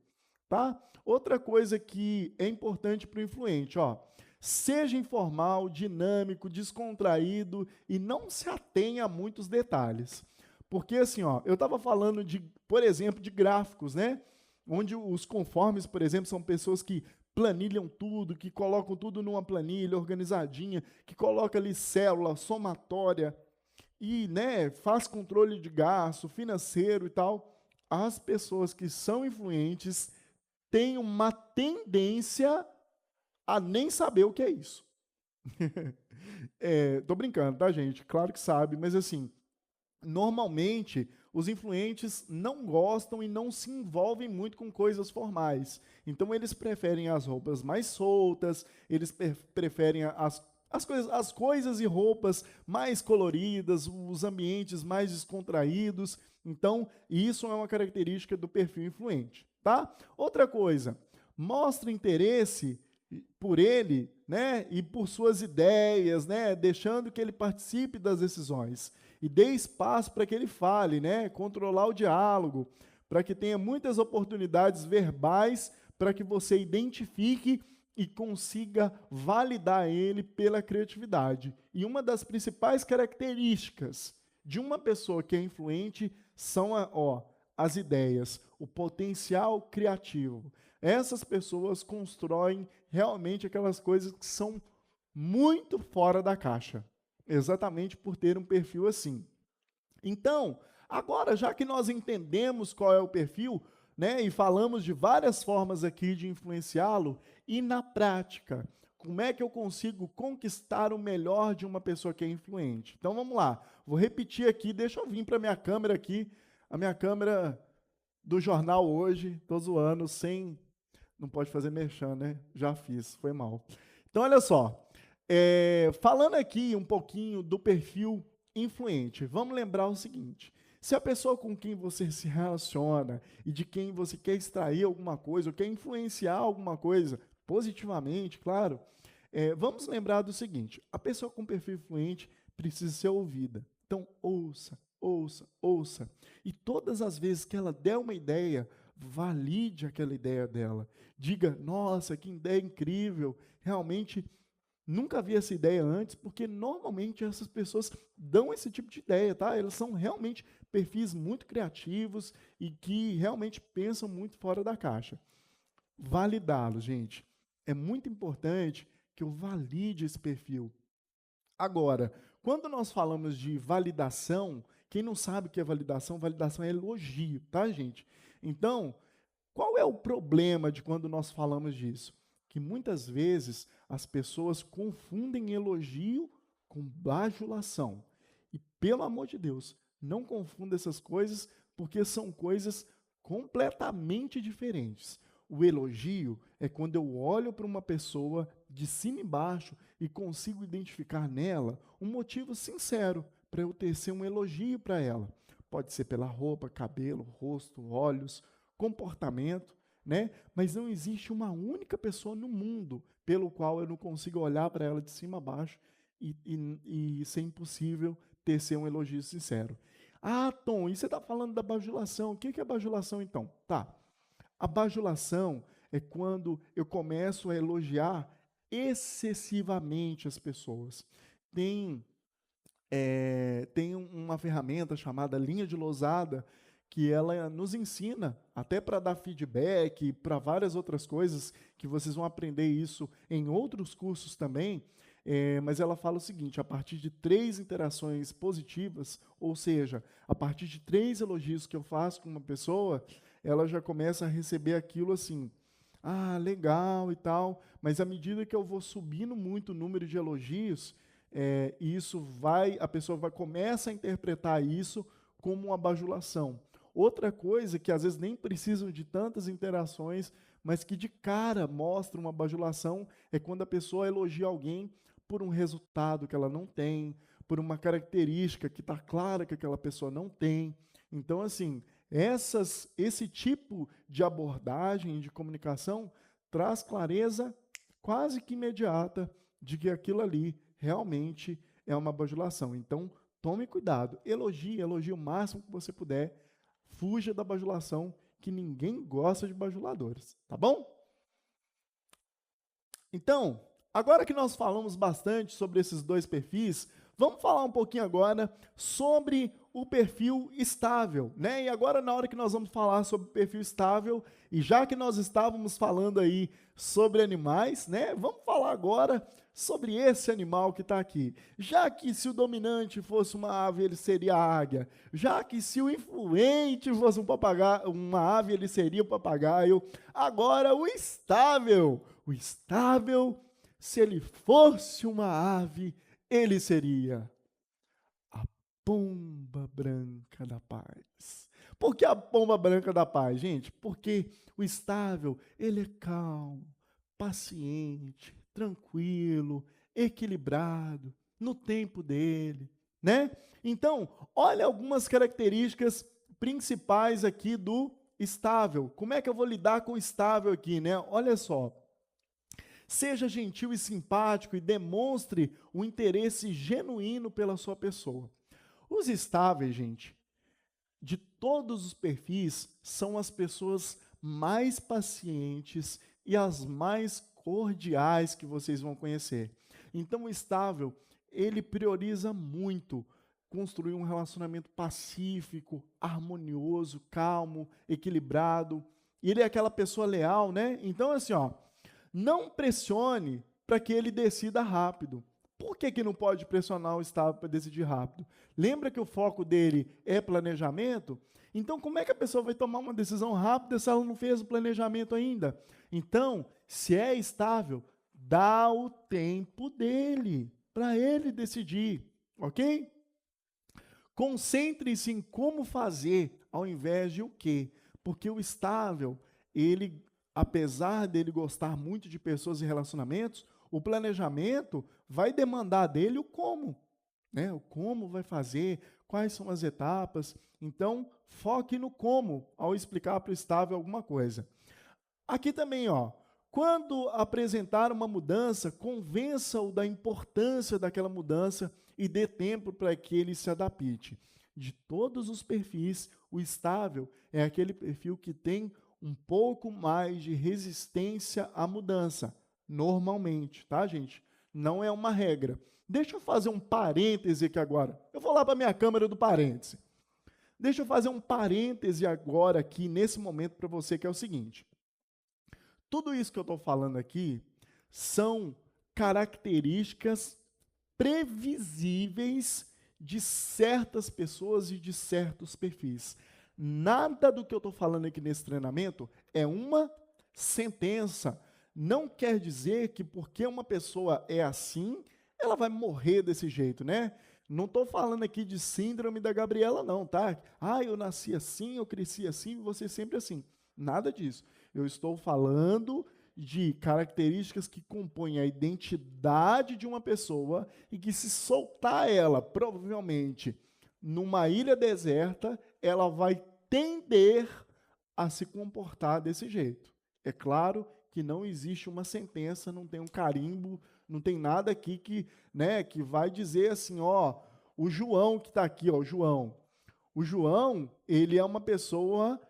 tá? Outra coisa que é importante para o influente, ó, seja informal, dinâmico, descontraído e não se atenha a muitos detalhes. Porque assim, ó, eu estava falando de, por exemplo, de gráficos, né? Onde os conformes, por exemplo, são pessoas que planilham tudo, que colocam tudo numa planilha organizadinha, que coloca ali célula, somatória e, né, faz controle de gasto financeiro e tal. As pessoas que são influentes têm uma tendência a nem saber o que é isso. Tô brincando, tá, gente? Claro que sabe, mas assim, normalmente os influentes não gostam e não se envolvem muito com coisas formais. Então, eles preferem as roupas mais soltas, eles preferem as coisas e roupas mais coloridas, os ambientes mais descontraídos. Então, isso é uma característica do perfil influente, tá? Outra coisa, mostra interesse por ele, né, e por suas ideias, né, deixando que ele participe das decisões. E dê espaço para que ele fale, né? Controlar o diálogo, para que tenha muitas oportunidades verbais, para que você identifique e consiga validar ele pela criatividade. E uma das principais características de uma pessoa que é influente são as ideias, o potencial criativo. Essas pessoas constroem realmente aquelas coisas que são muito fora da caixa. Exatamente por ter um perfil assim. Então, agora, já que nós entendemos qual é o perfil, né, e falamos de várias formas aqui de influenciá-lo, e na prática, como é que eu consigo conquistar o melhor de uma pessoa que é influente? Então, vamos lá. Vou repetir aqui, deixa eu vir para a minha câmera aqui, a minha câmera do jornal hoje, estou zoando, sem... Não pode fazer merchan, né? Já fiz, foi mal. Então, olha só. Falando aqui um pouquinho do perfil influente, vamos lembrar o seguinte: se a pessoa com quem você se relaciona e de quem você quer extrair alguma coisa, ou quer influenciar alguma coisa, positivamente, claro, vamos lembrar do seguinte: a pessoa com perfil influente precisa ser ouvida. Então, ouça, ouça, ouça. E todas as vezes que ela der uma ideia, valide aquela ideia dela. Diga, nossa, que ideia incrível, realmente... Nunca vi essa ideia antes, porque normalmente essas pessoas dão esse tipo de ideia, tá? Elas são realmente perfis muito criativos e que realmente pensam muito fora da caixa. Validá-los, gente. É muito importante que eu valide esse perfil. Agora, quando nós falamos de validação, quem não sabe o que é validação é elogio, tá, gente? Então, qual é o problema de quando nós falamos disso? Que muitas vezes as pessoas confundem elogio com bajulação. E, pelo amor de Deus, não confunda essas coisas, porque são coisas completamente diferentes. O elogio é quando eu olho para uma pessoa de cima e baixo e consigo identificar nela um motivo sincero para eu tecer um elogio para ela. Pode ser pela roupa, cabelo, rosto, olhos, comportamento, né? Mas não existe uma única pessoa no mundo pelo qual eu não consigo olhar para ela de cima a baixo e ser impossível tecer um elogio sincero. Ah, Tom, e você está falando da bajulação. O que é bajulação, então? Tá. A bajulação é quando eu começo a elogiar excessivamente as pessoas. Tem uma ferramenta chamada linha de Losada, que ela nos ensina, até para dar feedback, para várias outras coisas, que vocês vão aprender isso em outros cursos também, mas ela fala o seguinte: a partir de 3 interações positivas, ou seja, a partir de 3 elogios que eu faço com uma pessoa, ela já começa a receber aquilo assim, ah, legal e tal, mas à medida que eu vou subindo muito o número de elogios, a pessoa começa a interpretar isso como uma bajulação. Outra coisa que às vezes nem precisam de tantas interações, mas que de cara mostra uma bajulação, é quando a pessoa elogia alguém por um resultado que ela não tem, por uma característica que está clara que aquela pessoa não tem. Então, assim, esse tipo de abordagem, de comunicação, traz clareza quase que imediata de que aquilo ali realmente é uma bajulação. Então, tome cuidado, elogie o máximo que você puder, fuja da bajulação, que ninguém gosta de bajuladores, tá bom? Então, agora que nós falamos bastante sobre esses dois perfis, vamos falar um pouquinho agora sobre o perfil estável, né? E agora, na hora que nós vamos falar sobre o perfil estável, e já que nós estávamos falando aí sobre animais, né? Vamos falar agora sobre esse animal que está aqui. Já que se o dominante fosse uma ave, ele seria a águia. Já que se o influente fosse um papagaio, uma ave, ele seria o papagaio. Agora, o estável. O estável, se ele fosse uma ave, ele seria a pomba branca da paz. Por que a pomba branca da paz, gente? Porque o estável, ele é calmo, paciente, tranquilo, equilibrado, no tempo dele, né? Então, olha algumas características principais aqui do estável. Como é que eu vou lidar com o estável aqui, né? Olha só. Seja gentil e simpático e demonstre um interesse genuíno pela sua pessoa. Os estáveis, gente, de todos os perfis, são as pessoas mais pacientes e as mais cordiais que vocês vão conhecer. Então, o estável, ele prioriza muito construir um relacionamento pacífico, harmonioso, calmo, equilibrado. E ele é aquela pessoa leal, né? Então, assim, ó, não pressione para que ele decida rápido. Por que não pode pressionar o estável para decidir rápido? Lembra que o foco dele é planejamento? Então, como é que a pessoa vai tomar uma decisão rápida se ela não fez o planejamento ainda? Então, se é estável, dá o tempo dele, para ele decidir, ok? Concentre-se em como fazer, ao invés de o quê? Porque o estável, ele, apesar dele gostar muito de pessoas e relacionamentos, o planejamento vai demandar dele o como, né? O como vai fazer, quais são as etapas. Então, foque no como ao explicar para o estável alguma coisa. Aqui também, ó, quando apresentar uma mudança, convença-o da importância daquela mudança e dê tempo para que ele se adapte. De todos os perfis, o estável é aquele perfil que tem um pouco mais de resistência à mudança, normalmente, tá, gente? Não é uma regra. Deixa eu fazer um parêntese aqui agora. Eu vou lá para a minha câmera do parêntese. Deixa eu fazer um parêntese agora aqui, nesse momento, para você, que é o seguinte. Tudo isso que eu estou falando aqui são características previsíveis de certas pessoas e de certos perfis. Nada do que eu estou falando aqui nesse treinamento é uma sentença. Não quer dizer que porque uma pessoa é assim, ela vai morrer desse jeito, né? Não estou falando aqui de síndrome da Gabriela, não, tá? Ah, eu nasci assim, eu cresci assim, você sempre assim. Nada disso. Eu estou falando de características que compõem a identidade de uma pessoa e que, se soltar ela, provavelmente, numa ilha deserta, ela vai tender a se comportar desse jeito. É claro que não existe uma sentença, não tem um carimbo, não tem nada aqui que, né, que vai dizer assim, ó, o João que está aqui, ó, o João, ele é uma pessoa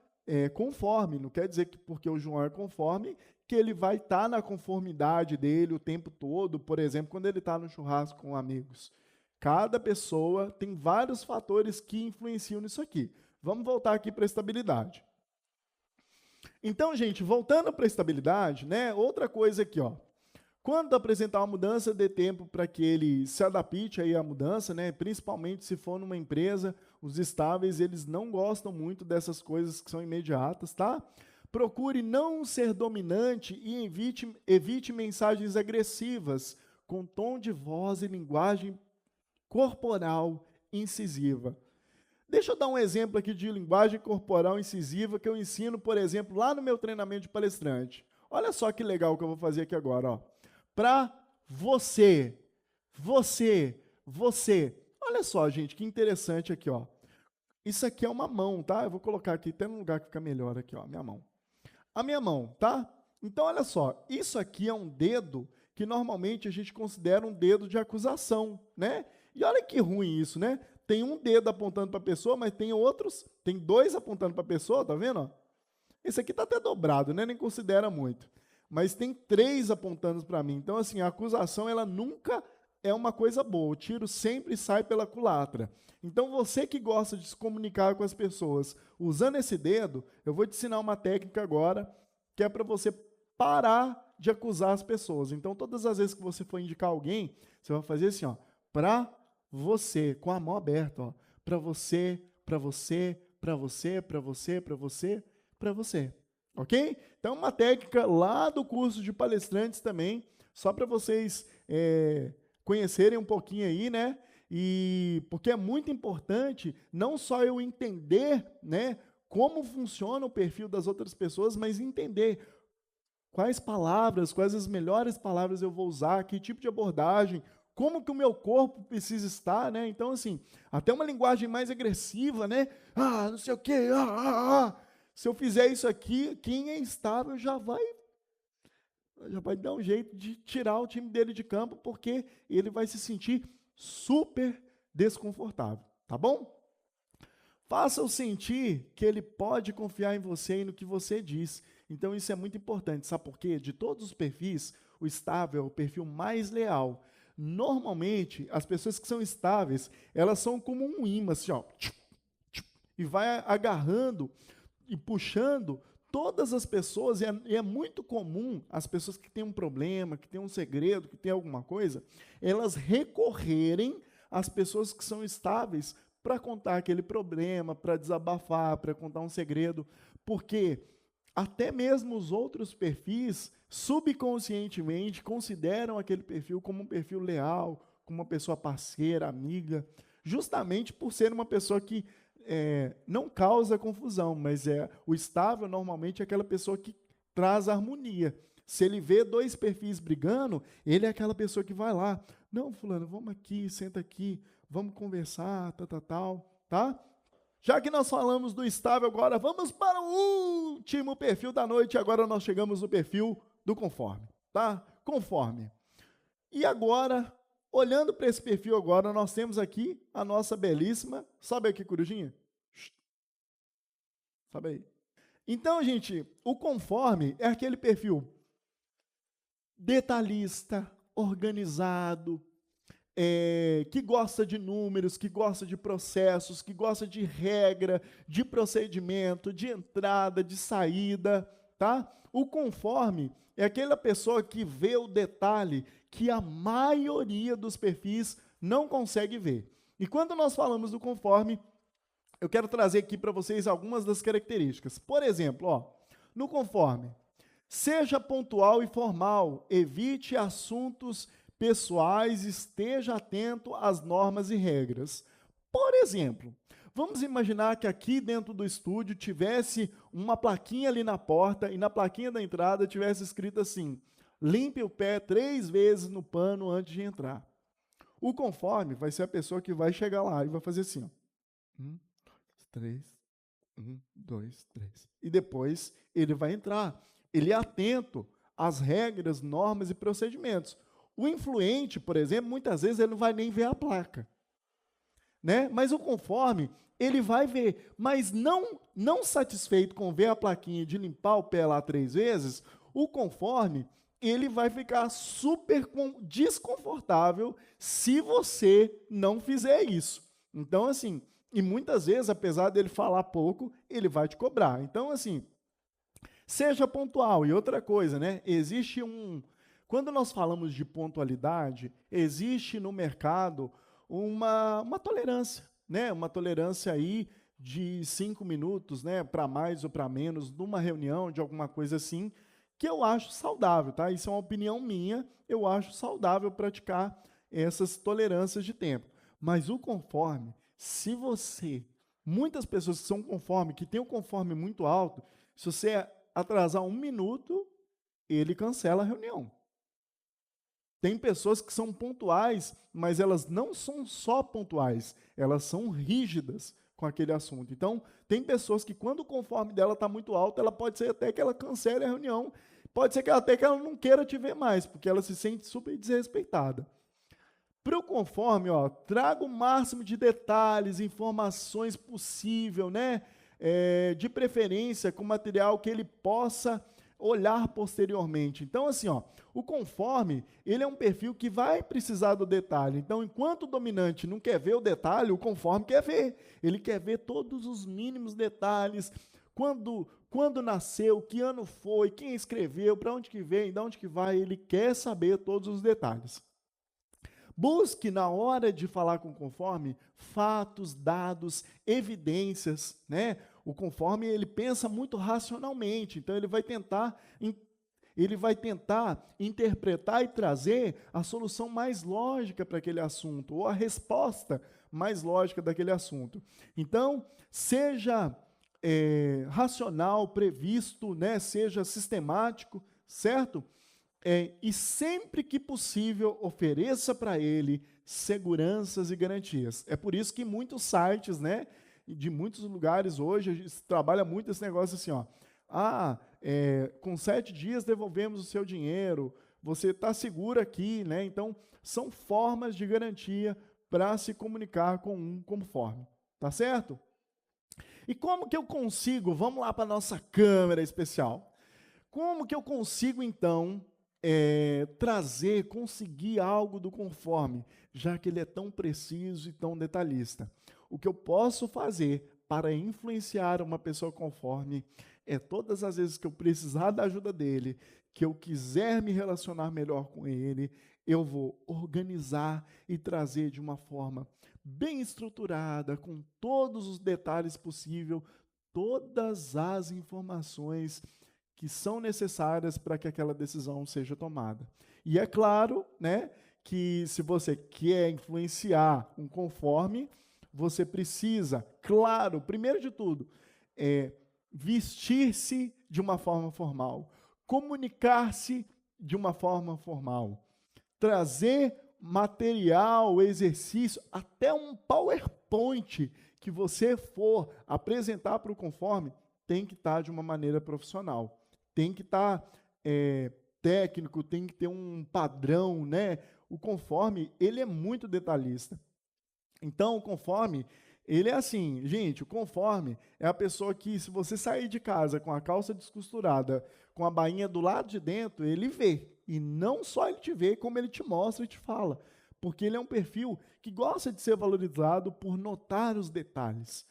conforme, não quer dizer que porque o João é conforme, que ele vai estar na conformidade dele o tempo todo, por exemplo, quando ele está no churrasco com amigos. Cada pessoa tem vários fatores que influenciam nisso aqui. Vamos voltar aqui para a estabilidade. Então, gente, voltando para a estabilidade, né, outra coisa aqui, ó. Quando apresentar uma mudança, dê tempo para que ele se adapte aí à mudança, né? Principalmente se for numa empresa, os estáveis, eles não gostam muito dessas coisas que são imediatas, tá? Procure não ser dominante e evite mensagens agressivas, com tom de voz e linguagem corporal incisiva. Deixa eu dar um exemplo aqui de linguagem corporal incisiva que eu ensino, por exemplo, lá no meu treinamento de palestrante. Olha só que legal que eu vou fazer aqui agora. Para você. Olha só, gente, que interessante aqui. Ó. Isso aqui é uma mão, tá? Eu vou colocar aqui, até num lugar que fica melhor aqui, ó, minha mão. A minha mão, tá? Então, olha só, isso aqui é um dedo que normalmente a gente considera um dedo de acusação, né? E olha que ruim isso, né? Tem um dedo apontando para a pessoa, mas tem outros, tem dois apontando para a pessoa, tá vendo? Esse aqui está até dobrado, né? Nem considera muito. Mas tem 3 apontando para mim. Então, assim, a acusação, ela nunca é uma coisa boa. O tiro sempre sai pela culatra. Então, você que gosta de se comunicar com as pessoas usando esse dedo, eu vou te ensinar uma técnica agora, que é para você parar de acusar as pessoas. Então, todas as vezes que você for indicar alguém, você vai fazer assim, ó, para você, com a mão aberta, ó, para você, para você, para você, para você, para você, para você. Ok? Então, uma técnica lá do curso de palestrantes também, só para vocês conhecerem um pouquinho aí, né? E porque é muito importante não só eu entender, né, como funciona o perfil das outras pessoas, mas entender quais palavras, quais as melhores palavras eu vou usar, que tipo de abordagem, como que o meu corpo precisa estar, né? Então, assim, até uma linguagem mais agressiva, né? Não sei o quê, Se eu fizer isso aqui, quem é estável já vai dar um jeito de tirar o time dele de campo, porque ele vai se sentir super desconfortável, tá bom? Faça-o sentir que ele pode confiar em você e no que você diz. Então, isso é muito importante. Sabe por quê? De todos os perfis, o estável é o perfil mais leal. Normalmente, as pessoas que são estáveis, elas são como um imã, assim, ó, e vai agarrando e puxando todas as pessoas, e é muito comum as pessoas que têm um problema, que têm um segredo, que têm alguma coisa, elas recorrerem às pessoas que são estáveis para contar aquele problema, para desabafar, para contar um segredo, porque até mesmo os outros perfis, subconscientemente, consideram aquele perfil como um perfil leal, como uma pessoa parceira, amiga, justamente por ser uma pessoa que não causa confusão, mas o estável normalmente é aquela pessoa que traz harmonia. Se ele vê 2 perfis brigando, ele é aquela pessoa que vai lá, não, fulano, vamos aqui, senta aqui, vamos conversar, tá? Já que nós falamos do estável agora, vamos para o último perfil da noite. Agora nós chegamos no perfil do conforme, tá? Conforme. E agora, olhando para esse perfil agora, nós temos aqui a nossa belíssima... Sabe aqui, corujinha? Sabe aí? Então, gente, o conforme é aquele perfil detalhista, organizado, que gosta de números, que gosta de processos, que gosta de regra, de procedimento, de entrada, de saída, tá? O conforme é aquela pessoa que vê o detalhe que a maioria dos perfis não consegue ver. E quando nós falamos do conforme, eu quero trazer aqui para vocês algumas das características. Por exemplo, ó, no conforme, seja pontual e formal, evite assuntos pessoais, esteja atento às normas e regras. Por exemplo, vamos imaginar que aqui dentro do estúdio tivesse uma plaquinha ali na porta e na plaquinha da entrada tivesse escrito assim, limpe o pé 3 vezes no pano antes de entrar. O conforme vai ser a pessoa que vai chegar lá e vai fazer assim, ó. 1, 3, 1, 2, 3. E depois ele vai entrar. Ele é atento às regras, normas e procedimentos. O influente, por exemplo, muitas vezes ele não vai nem ver a placa, né? Mas o conforme, ele vai ver, mas não satisfeito com ver a plaquinha de limpar o pé lá 3 vezes, o conforme, ele vai ficar super desconfortável se você não fizer isso. Então, assim, e muitas vezes, apesar dele falar pouco, ele vai te cobrar. Então, assim, seja pontual. E outra coisa, né? Quando nós falamos de pontualidade, existe no mercado uma tolerância, né? Uma tolerância aí de 5 minutos, né? Para mais ou para menos, numa reunião, de alguma coisa assim, que eu acho saudável, tá? Isso é uma opinião minha, eu acho saudável praticar essas tolerâncias de tempo. Mas o conforme, se você, muitas pessoas que são conforme, que têm um conforme muito alto, se você atrasar 1 minuto, ele cancela a reunião. Tem pessoas que são pontuais, mas elas não são só pontuais, elas são rígidas com aquele assunto. Então, tem pessoas que quando o conforme dela está muito alto, ela pode ser até que ela cancele a reunião, pode ser que até que ela não queira te ver mais, porque ela se sente super desrespeitada. Para o conforme, ó, traga o máximo de detalhes, informações possível, né? De preferência com material que ele possa olhar posteriormente. Então, assim, ó, o conforme, ele é um perfil que vai precisar do detalhe. Então, enquanto o dominante não quer ver o detalhe, o conforme quer ver. Ele quer ver todos os mínimos detalhes, quando nasceu, que ano foi, quem escreveu, para onde que vem, de onde que vai, ele quer saber todos os detalhes. Busque, na hora de falar com o conforme, fatos, dados, evidências, né? O conforme, ele pensa muito racionalmente, então ele vai tentar interpretar e trazer a solução mais lógica para aquele assunto, ou a resposta mais lógica daquele assunto. Então, seja racional, previsto, né? Seja sistemático, certo? E sempre que possível, ofereça para ele seguranças e garantias. É por isso que muitos sites, né, de muitos lugares hoje, a gente trabalha muito esse negócio assim, ó. Com 7 dias devolvemos o seu dinheiro, você está seguro aqui, né? Então, são formas de garantia para se comunicar com um conforme. Tá certo? E como que eu consigo, vamos lá para a nossa câmera especial, como que eu consigo, então, conseguir algo do conforme, já que ele é tão preciso e tão detalhista? O que eu posso fazer para influenciar uma pessoa conforme é todas as vezes que eu precisar da ajuda dele, que eu quiser me relacionar melhor com ele, eu vou organizar e trazer de uma forma bem estruturada, com todos os detalhes possíveis, todas as informações que são necessárias para que aquela decisão seja tomada. E é claro, né, que se você quer influenciar um conforme, você precisa, claro, primeiro de tudo, vestir-se de uma forma formal, comunicar-se de uma forma formal, trazer material, exercício, até um PowerPoint que você for apresentar para o conforme, tem que estar de uma maneira profissional, tem que estar técnico, tem que ter um padrão, né? O conforme, ele é muito detalhista. Então, o conforme, ele é assim, gente, o conforme é a pessoa que, se você sair de casa com a calça descosturada, com a bainha do lado de dentro, ele vê. E não só ele te vê, como ele te mostra e te fala. Porque ele é um perfil que gosta de ser valorizado por notar os detalhes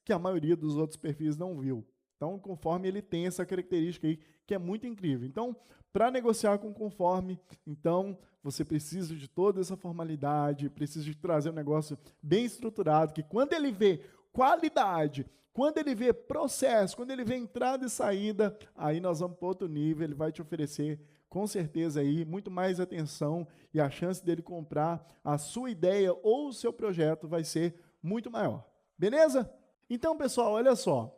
que a maioria dos outros perfis não viu. Então, o conforme, ele tem essa característica aí, que é muito incrível. Então, para negociar com o conforme, então, você precisa de toda essa formalidade, precisa de trazer um negócio bem estruturado, que quando ele vê qualidade, quando ele vê processo, quando ele vê entrada e saída, aí nós vamos para outro nível, ele vai te oferecer, com certeza, aí, muito mais atenção, e a chance dele comprar a sua ideia ou o seu projeto vai ser muito maior. Beleza? Então, pessoal, olha só.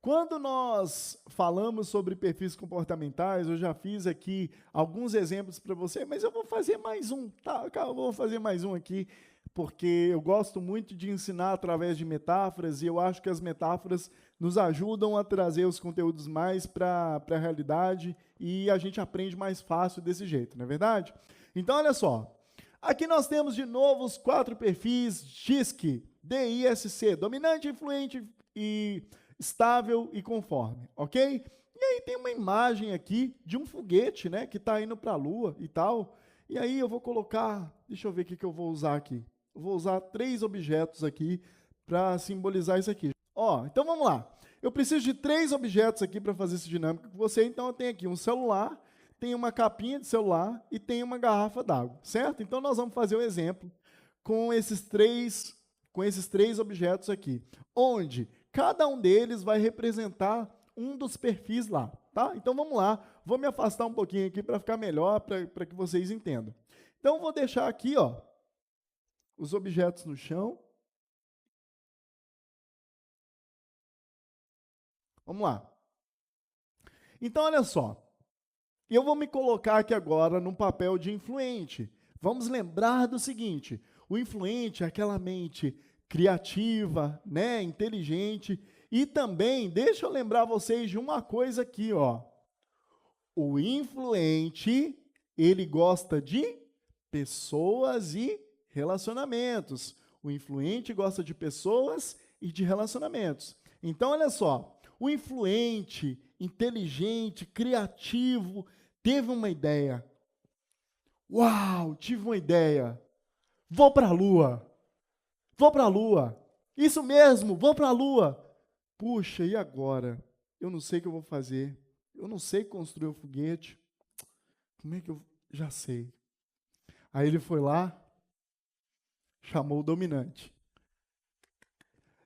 Quando nós falamos sobre perfis comportamentais, eu já fiz aqui alguns exemplos para você, mas eu vou fazer mais um, tá? Eu vou fazer mais um aqui, porque eu gosto muito de ensinar através de metáforas, e eu acho que as metáforas nos ajudam a trazer os conteúdos mais para a realidade, e a gente aprende mais fácil desse jeito, não é verdade? Então, olha só. Aqui nós temos de novo os 4 perfis DISC, DISC, dominante, influente e estável e conforme, ok? E aí tem uma imagem aqui de um foguete, né, que está indo para a Lua e tal. E aí eu vou colocar, deixa eu ver o que eu vou usar aqui. Eu vou usar 3 objetos aqui para simbolizar isso aqui. Ó, então vamos lá. Eu preciso de 3 objetos aqui para fazer essa dinâmica com você. Então eu tenho aqui um celular, tem uma capinha de celular e tem uma garrafa d'água, certo? Então nós vamos fazer o exemplo com esses três objetos aqui, onde cada um deles vai representar um dos perfis lá, tá? Então vamos lá. Vou me afastar um pouquinho aqui para ficar melhor, para que vocês entendam. Então vou deixar aqui, ó, os objetos no chão. Vamos lá. Então olha só. Eu vou me colocar aqui agora no papel de influente. Vamos lembrar do seguinte: o influente é aquela mente criativa, né, inteligente. E também, deixa eu lembrar vocês de uma coisa aqui, ó. O influente, ele gosta de pessoas e relacionamentos. O influente gosta de pessoas e de relacionamentos. Então, olha só, o influente, inteligente, criativo, teve uma ideia. Uau, tive uma ideia. Vou para a Lua. Vou para a Lua. Isso mesmo, vou para a Lua. Puxa, e agora? Eu não sei o que eu vou fazer. Eu não sei construir um foguete. Como é que eu... Já sei. Aí ele foi lá, chamou o dominante.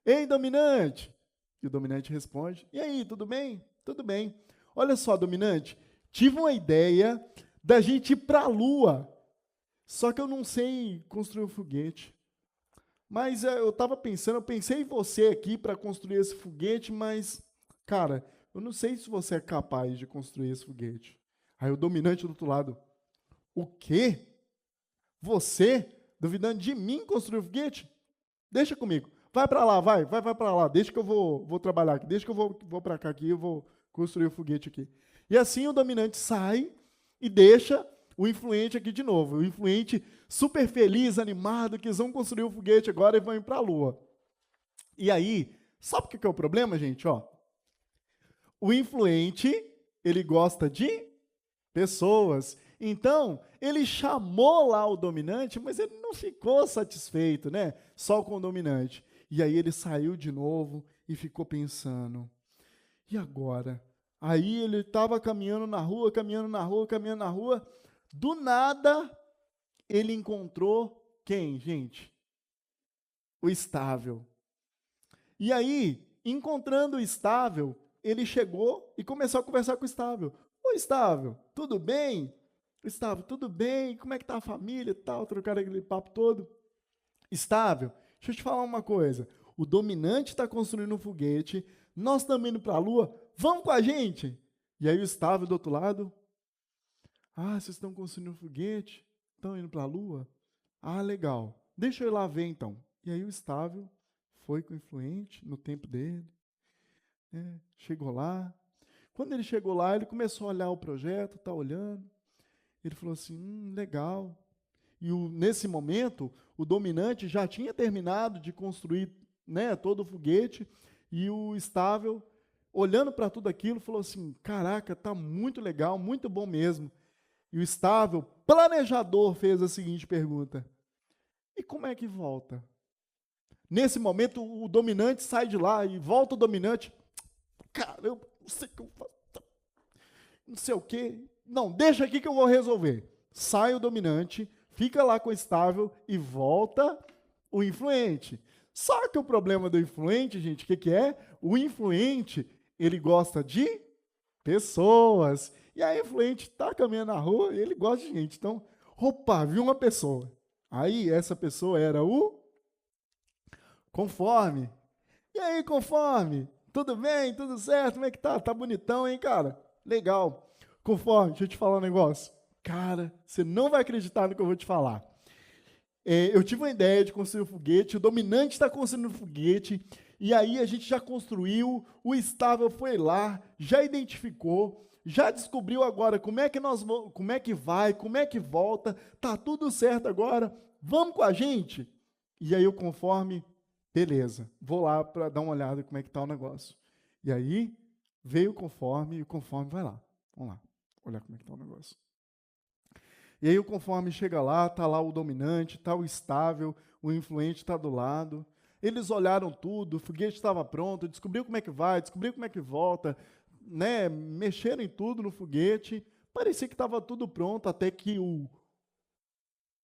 Ei, dominante! E o dominante responde, e aí, tudo bem? Tudo bem. Olha só, dominante, tive uma ideia da gente ir para a Lua. Só que eu não sei construir um foguete. Mas eu estava pensando, eu pensei em você aqui para construir esse foguete, mas, cara, eu não sei se você é capaz de construir esse foguete. Aí o dominante do outro lado, o quê? Você, duvidando de mim construir o foguete? Deixa comigo. Vai para lá, vai para lá. Deixa que eu vou trabalhar aqui. Deixa que eu vou para cá aqui, eu vou construir o foguete aqui. E assim o dominante sai e deixa o influente aqui de novo. O influente super feliz, animado, que eles vão construir o foguete agora e vão ir para a Lua. E aí, sabe o que é o problema, gente? Ó, o influente, ele gosta de pessoas. Então, ele chamou lá o dominante, mas ele não ficou satisfeito, né? Só com o dominante. E aí ele saiu de novo e ficou pensando. E agora? Aí ele estava caminhando na rua. Do nada, ele encontrou quem, gente? O Estável. E aí, encontrando o Estável, ele chegou e começou a conversar com o Estável. Ô, Estável, tudo bem? Estável, tudo bem? Como é que tá a família e tal? Trocaram aquele papo todo. Estável, deixa eu te falar uma coisa. O dominante está construindo um foguete, nós estamos indo para a Lua, vamos com a gente? E aí o Estável do outro lado, vocês estão construindo um foguete? Estão indo para a Lua? Ah, legal. Deixa eu ir lá ver, então. E aí o Estável foi com o influente, no tempo dele. Chegou lá. Quando ele chegou lá, ele começou a olhar o projeto, tá olhando. Ele falou assim, legal. E nesse momento, o dominante já tinha terminado de construir, né, todo o foguete. E o Estável, olhando para tudo aquilo, falou assim, caraca, tá muito legal, muito bom mesmo. E o Estável, planejador, fez a seguinte pergunta: e como é que volta? Nesse momento, o dominante sai de lá e volta o dominante. Caramba, não sei o que eu faço. Não sei o quê. Não, deixa aqui que eu vou resolver. Sai o dominante, fica lá com o Estável e volta o influente. Só que o problema do influente, gente, o que é? O influente, ele gosta de pessoas. E a influente está caminhando na rua e ele gosta de gente. Então, opa, viu uma pessoa. Aí, essa pessoa era o Conforme. E aí, Conforme? Tudo bem? Tudo certo? Como é que tá? Tá bonitão, hein, cara? Legal. Conforme, deixa eu te falar um negócio. Cara, você não vai acreditar no que eu vou te falar. Eu tive uma ideia de construir um foguete, o dominante está construindo um foguete, e aí a gente já construiu, o Estável foi lá, já identificou, já descobriu agora como é que vai, como é que volta, tá tudo certo agora, vamos com a gente? E aí o Conforme, beleza, vou lá para dar uma olhada como é que tá o negócio. E aí veio o Conforme, e o Conforme vai lá, vamos lá, olhar como é que tá o negócio. E aí o Conforme chega lá, tá lá o dominante, tá o Estável, o influente está do lado. Eles olharam tudo, o foguete estava pronto, descobriu como é que vai, descobriu como é que volta, né? Mexeram em tudo no foguete. Parecia que estava tudo pronto, até que o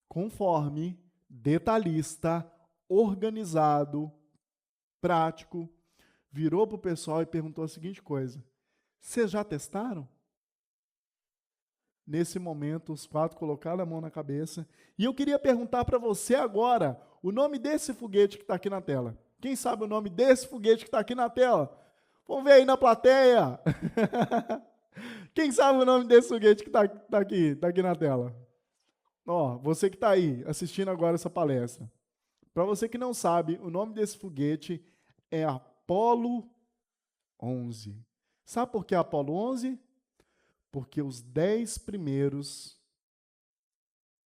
Conforme, detalhista, organizado, prático, virou para o pessoal e perguntou a seguinte coisa: Vocês já testaram? Nesse momento, os 4 colocaram a mão na cabeça. E eu queria perguntar para você agora o nome desse foguete que está aqui na tela. Quem sabe o nome desse foguete que está aqui na tela? Vamos ver aí na plateia. Quem sabe o nome desse foguete que está aqui na tela? Ó, você que está aí assistindo agora essa palestra. Para você que não sabe, o nome desse foguete é Apollo 11. Sabe por que Apollo 11? Porque os 10 primeiros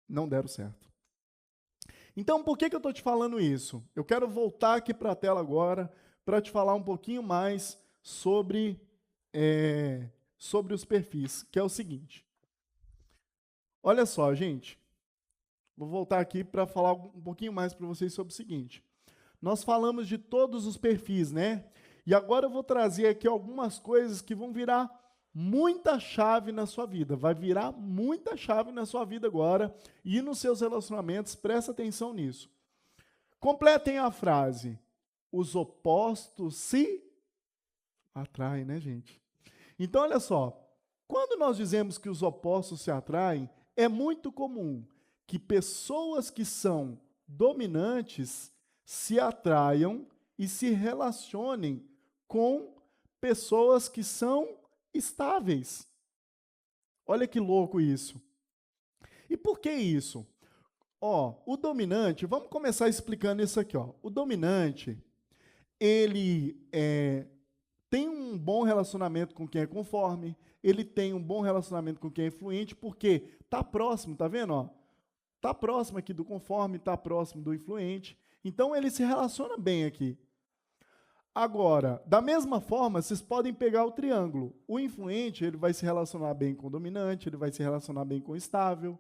não deram certo. Então, por que eu estou te falando isso? Eu quero voltar aqui para a tela agora para te falar um pouquinho mais sobre os perfis, que é o seguinte. Olha só, gente. Vou voltar aqui para falar um pouquinho mais para vocês sobre o seguinte. Nós falamos de todos os perfis, né? E agora eu vou trazer aqui algumas coisas que vão virar muita chave na sua vida. Vai virar muita chave na sua vida agora e nos seus relacionamentos. Presta atenção nisso. Completem a frase. Os opostos se atraem, né, gente? Então, olha só. Quando nós dizemos que os opostos se atraem, é muito comum que pessoas que são dominantes se atraiam e se relacionem com pessoas que são estáveis. Olha que louco isso. E por que isso? Ó, o dominante, vamos começar explicando isso aqui, ó. O dominante, ele tem um bom relacionamento com quem é conforme, ele tem um bom relacionamento com quem é influente, porque está próximo, tá vendo, ó? Está próximo aqui do conforme, está próximo do influente. Então, ele se relaciona bem aqui. Agora, da mesma forma, vocês podem pegar o triângulo. O influente, ele vai se relacionar bem com o dominante, ele vai se relacionar bem com o estável,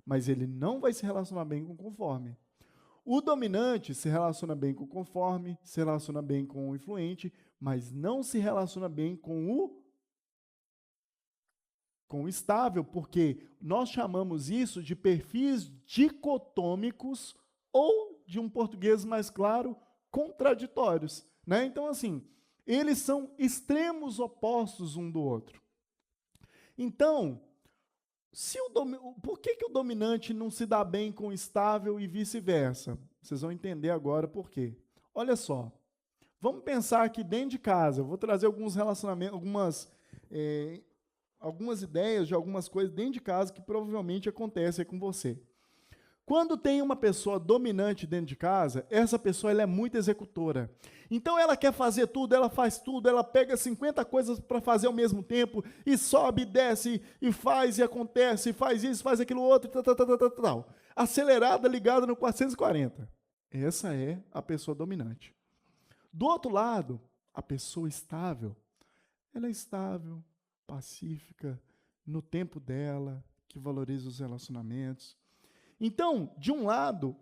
mas ele não vai se relacionar bem com o conforme. O dominante se relaciona bem com o conforme, se relaciona bem com o influente, mas não se relaciona bem com o estável, porque nós chamamos isso de perfis dicotômicos ou, de um português mais claro, contraditórios. Né? Então, assim, eles são extremos opostos um do outro. Então, por que o dominante não se dá bem com o estável e vice-versa? Vocês vão entender agora por quê. Olha só, vamos pensar aqui dentro de casa. Eu vou trazer alguns relacionamentos, algumas ideias de algumas coisas dentro de casa que provavelmente acontecem com você. Quando tem uma pessoa dominante dentro de casa, essa pessoa ela é muito executora. Então ela quer fazer tudo, ela faz tudo, ela pega 50 coisas para fazer ao mesmo tempo, e sobe, desce, e faz, e acontece, e faz isso, faz aquilo outro, tal. Acelerada, ligada no 440. Essa é a pessoa dominante. Do outro lado, a pessoa estável. Ela é estável, pacífica, no tempo dela, que valoriza os relacionamentos. Então, de um lado,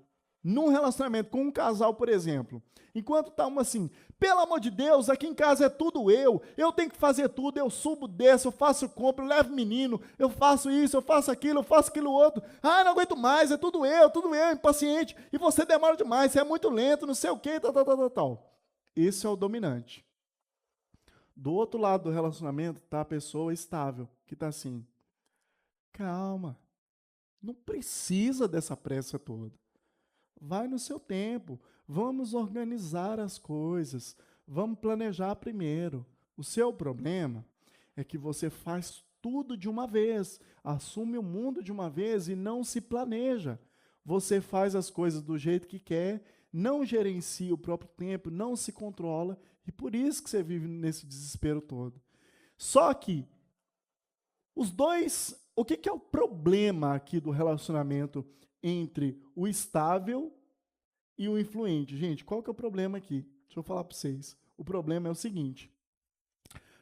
num relacionamento com um casal, por exemplo, enquanto está uma assim, pelo amor de Deus, aqui em casa é tudo eu tenho que fazer tudo, eu subo, desço, eu faço compra, eu levo menino, eu faço isso, eu faço aquilo outro, não aguento mais, é tudo eu, impaciente, e você demora demais, você é muito lento, não sei o quê, tal. Esse é o dominante. Do outro lado do relacionamento está a pessoa estável, que está assim, calma, não precisa dessa pressa toda. Vai no seu tempo, vamos organizar as coisas, vamos planejar primeiro. O seu problema é que você faz tudo de uma vez, assume o mundo de uma vez e não se planeja. Você faz as coisas do jeito que quer, não gerencia o próprio tempo, não se controla, e por isso que você vive nesse desespero todo. Só que os dois, o que é o problema aqui do relacionamento entre o estável e o influente? Gente, qual que é o problema aqui? Deixa eu falar para vocês. O problema é o seguinte.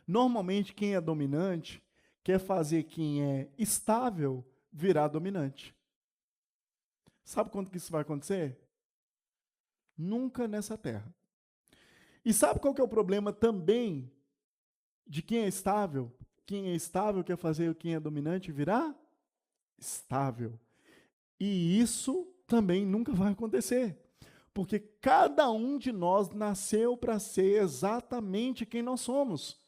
Normalmente, quem é dominante quer fazer quem é estável virar dominante. Sabe quando que isso vai acontecer? Nunca nessa terra. E sabe qual que é o problema também de quem é estável? Quem é estável quer fazer quem é dominante virar estável. E isso também nunca vai acontecer. Porque cada um de nós nasceu para ser exatamente quem nós somos.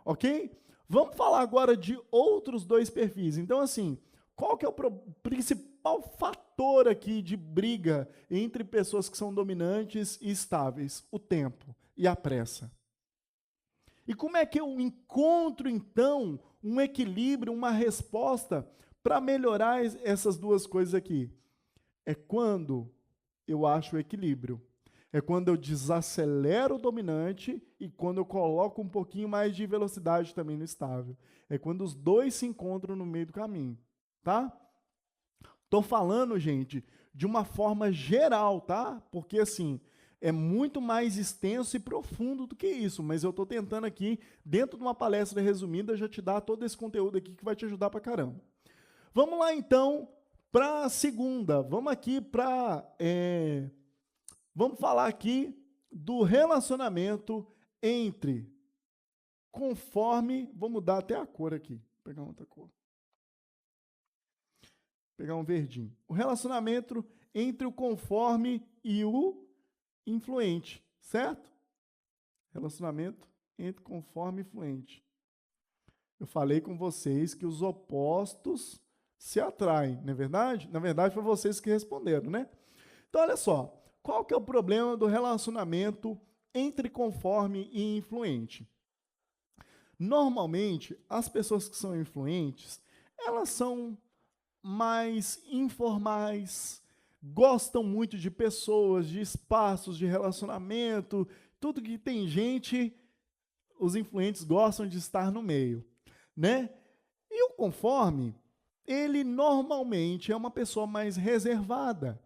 Ok? Vamos falar agora de outros dois perfis. Então, assim, qual que é o principal fator aqui de briga entre pessoas que são dominantes e estáveis? O tempo e a pressa. E como é que eu encontro, então, um equilíbrio, uma resposta para melhorar essas duas coisas aqui? É quando eu acho o equilíbrio. É quando eu desacelero o dominante e quando eu coloco um pouquinho mais de velocidade também no estável. É quando os dois se encontram no meio do caminho, tá? Tô falando, gente, de uma forma geral, tá? Porque, assim, é muito mais extenso e profundo do que isso, mas eu tô tentando aqui, dentro de uma palestra resumida, já te dar todo esse conteúdo aqui que vai te ajudar pra caramba. Vamos lá, então, para a segunda. Vamos aqui para... Vamos falar aqui do relacionamento entre conforme... Vou mudar até a cor aqui. Vou pegar outra cor. Vou pegar um verdinho. O relacionamento entre o conforme e o influente, certo? Relacionamento entre conforme e influente. Eu falei com vocês que os opostos se atraem, não é verdade? Na verdade, foi vocês que responderam, né? Então, olha só. Qual que é o problema do relacionamento entre conforme e influente? Normalmente, as pessoas que são influentes, elas são mais informais, gostam muito de pessoas, de espaços, de relacionamento, tudo que tem gente, os influentes gostam de estar no meio, né? E o conforme, ele normalmente é uma pessoa mais reservada,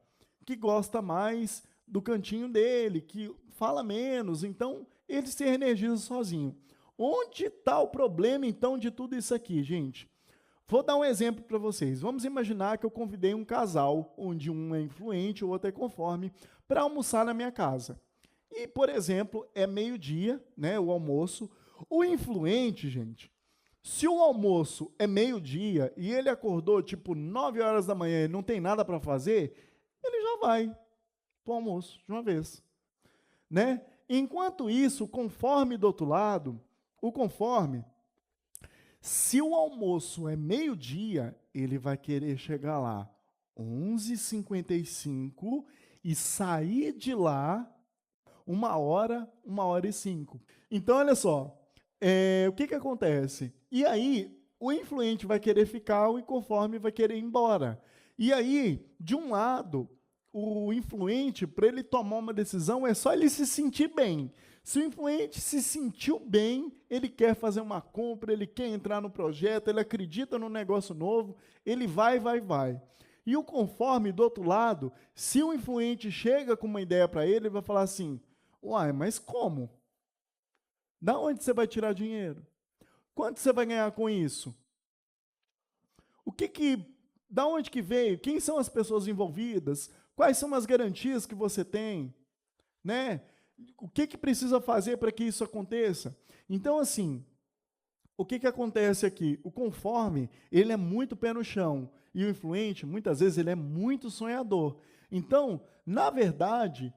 que gosta mais do cantinho dele, que fala menos, então ele se energiza sozinho. Onde está o problema, então, de tudo isso aqui, gente? Vou dar um exemplo para vocês. Vamos imaginar que eu convidei um casal, onde um é influente, o outro é conforme, para almoçar na minha casa. E, por exemplo, é meio-dia, né, o almoço. O influente, gente, se o almoço é meio-dia e ele acordou tipo 9 horas da manhã e não tem nada para fazer, ele já vai para o almoço de uma vez, né? Enquanto isso, conforme do outro lado, o conforme, se o almoço é meio-dia, ele vai querer chegar lá 11h55 e sair de lá 1h, 1h05. Então, olha só, o que acontece? E aí, o influente vai querer ficar, o inconforme vai querer ir embora. E aí, de um lado, o influente, para ele tomar uma decisão, é só ele se sentir bem. Se o influente se sentiu bem, ele quer fazer uma compra, ele quer entrar no projeto, ele acredita no negócio novo, ele vai. E o conforme, do outro lado, se o influente chega com uma ideia para ele vai falar assim, uai, mas como? Da onde você vai tirar dinheiro? Quanto você vai ganhar com isso? Da onde que veio? Quem são as pessoas envolvidas? Quais são as garantias que você tem? Né? O que precisa fazer para que isso aconteça? Então, assim, o que acontece aqui? O conforme, ele é muito pé no chão. E o influente, muitas vezes, ele é muito sonhador. Então, na verdade,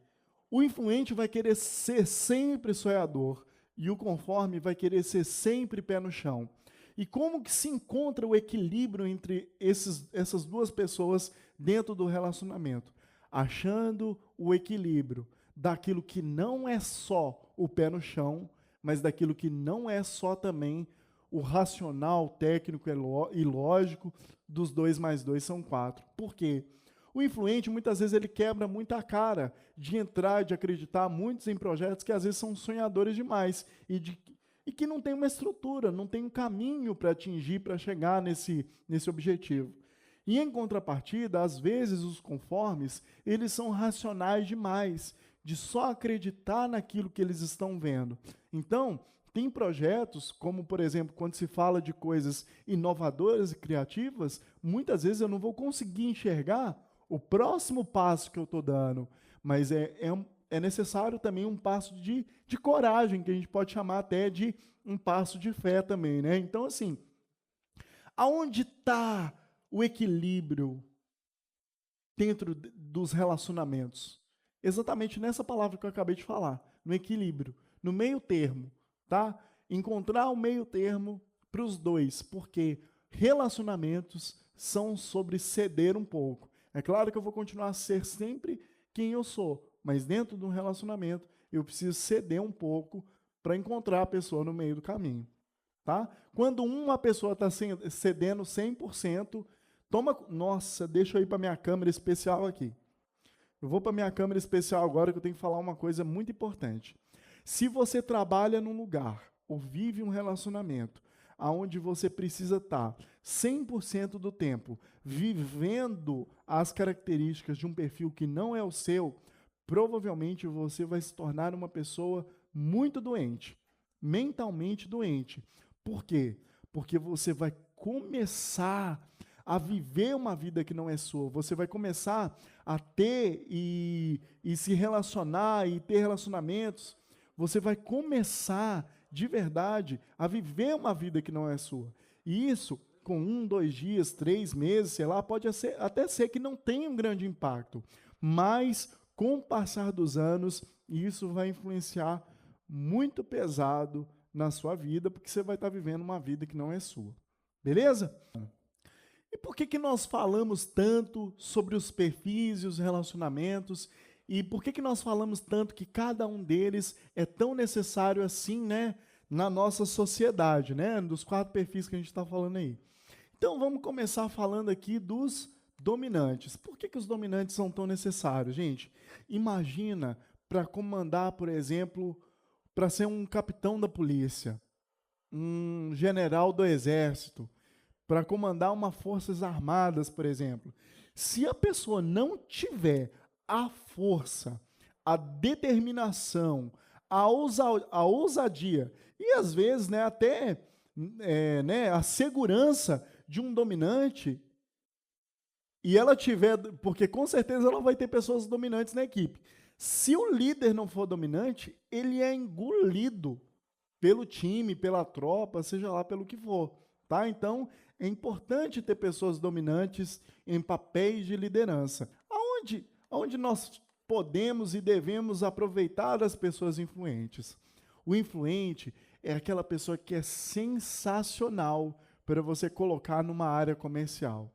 o influente vai querer ser sempre sonhador. E o conforme vai querer ser sempre pé no chão. E como que se encontra o equilíbrio entre essas duas pessoas dentro do relacionamento? Achando o equilíbrio daquilo que não é só o pé no chão, mas daquilo que não é só também o racional, técnico e lógico dos 2 mais 2 são 4. Por quê? O influente, muitas vezes, ele quebra muito a cara de entrar, de acreditar muitos em projetos que às vezes são sonhadores demais e que não tem uma estrutura, não tem um caminho para atingir, para chegar nesse objetivo. E, em contrapartida, às vezes, os conformes, eles são racionais demais, de só acreditar naquilo que eles estão vendo. Então, tem projetos, como, por exemplo, quando se fala de coisas inovadoras e criativas, muitas vezes eu não vou conseguir enxergar o próximo passo que eu estou dando, mas é necessário também um passo de coragem, que a gente pode chamar até de um passo de fé também, né? Então, assim, aonde está o equilíbrio dentro dos relacionamentos? Exatamente nessa palavra que eu acabei de falar, no equilíbrio, no meio termo, tá? Encontrar o meio termo para os dois, porque relacionamentos são sobre ceder um pouco. É claro que eu vou continuar a ser sempre quem eu sou, mas dentro de um relacionamento eu preciso ceder um pouco para encontrar a pessoa no meio do caminho. Tá? Quando uma pessoa está cedendo 100%, nossa, deixa eu ir para minha câmera especial aqui. Eu vou para minha câmera especial agora que eu tenho que falar uma coisa muito importante. Se você trabalha num lugar ou vive um relacionamento onde você precisa estar 100% do tempo vivendo as características de um perfil que não é o seu, provavelmente você vai se tornar uma pessoa muito doente, mentalmente doente. Por quê? Porque você vai começar a viver uma vida que não é sua. Você vai começar a ter e se relacionar e ter relacionamentos. Você vai começar, de verdade, a viver uma vida que não é sua. E isso, com 1, 2 dias, 3 meses, sei lá, pode até ser que não tenha um grande impacto. Mas, com o passar dos anos, isso vai influenciar muito pesado na sua vida, porque você vai estar vivendo uma vida que não é sua. Beleza? E por que nós falamos tanto sobre os perfis e os relacionamentos? E por que nós falamos tanto que cada um deles é tão necessário assim, né, na nossa sociedade, né, dos 4 perfis que a gente está falando aí? Então, vamos começar falando aqui dos dominantes. Por que os dominantes são tão necessários, gente? Imagina para comandar, por exemplo, para ser um capitão da polícia, um general do exército, para comandar uma forças armadas, por exemplo. Se a pessoa não tiver a força, a determinação, a ousadia e, às vezes, né, até a segurança de um dominante, e ela tiver, porque com certeza ela vai ter pessoas dominantes na equipe. Se o líder não for dominante, ele é engolido pelo time, pela tropa, seja lá pelo que for. Tá? Então, é importante ter pessoas dominantes em papéis de liderança. Aonde nós podemos e devemos aproveitar as pessoas influentes? O influente é aquela pessoa que é sensacional para você colocar numa área comercial.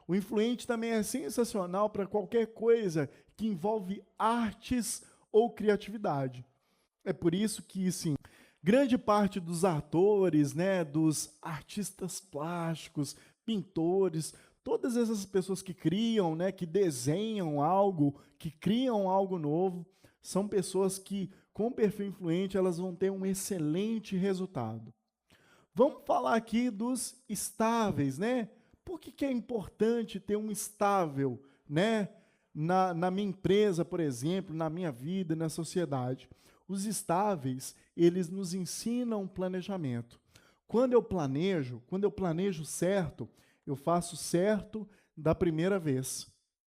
O influente também é sensacional para qualquer coisa que envolve artes ou criatividade. É por isso que, sim, grande parte dos atores, né, dos artistas plásticos, pintores, todas essas pessoas que criam, né, que desenham algo, que criam algo novo, são pessoas que, com perfil influente, elas vão ter um excelente resultado. Vamos falar aqui dos estáveis, né? Por que é importante ter um estável, né, na minha empresa, por exemplo, na minha vida, na sociedade? Os estáveis, eles nos ensinam planejamento. Quando eu planejo certo, eu faço certo da primeira vez,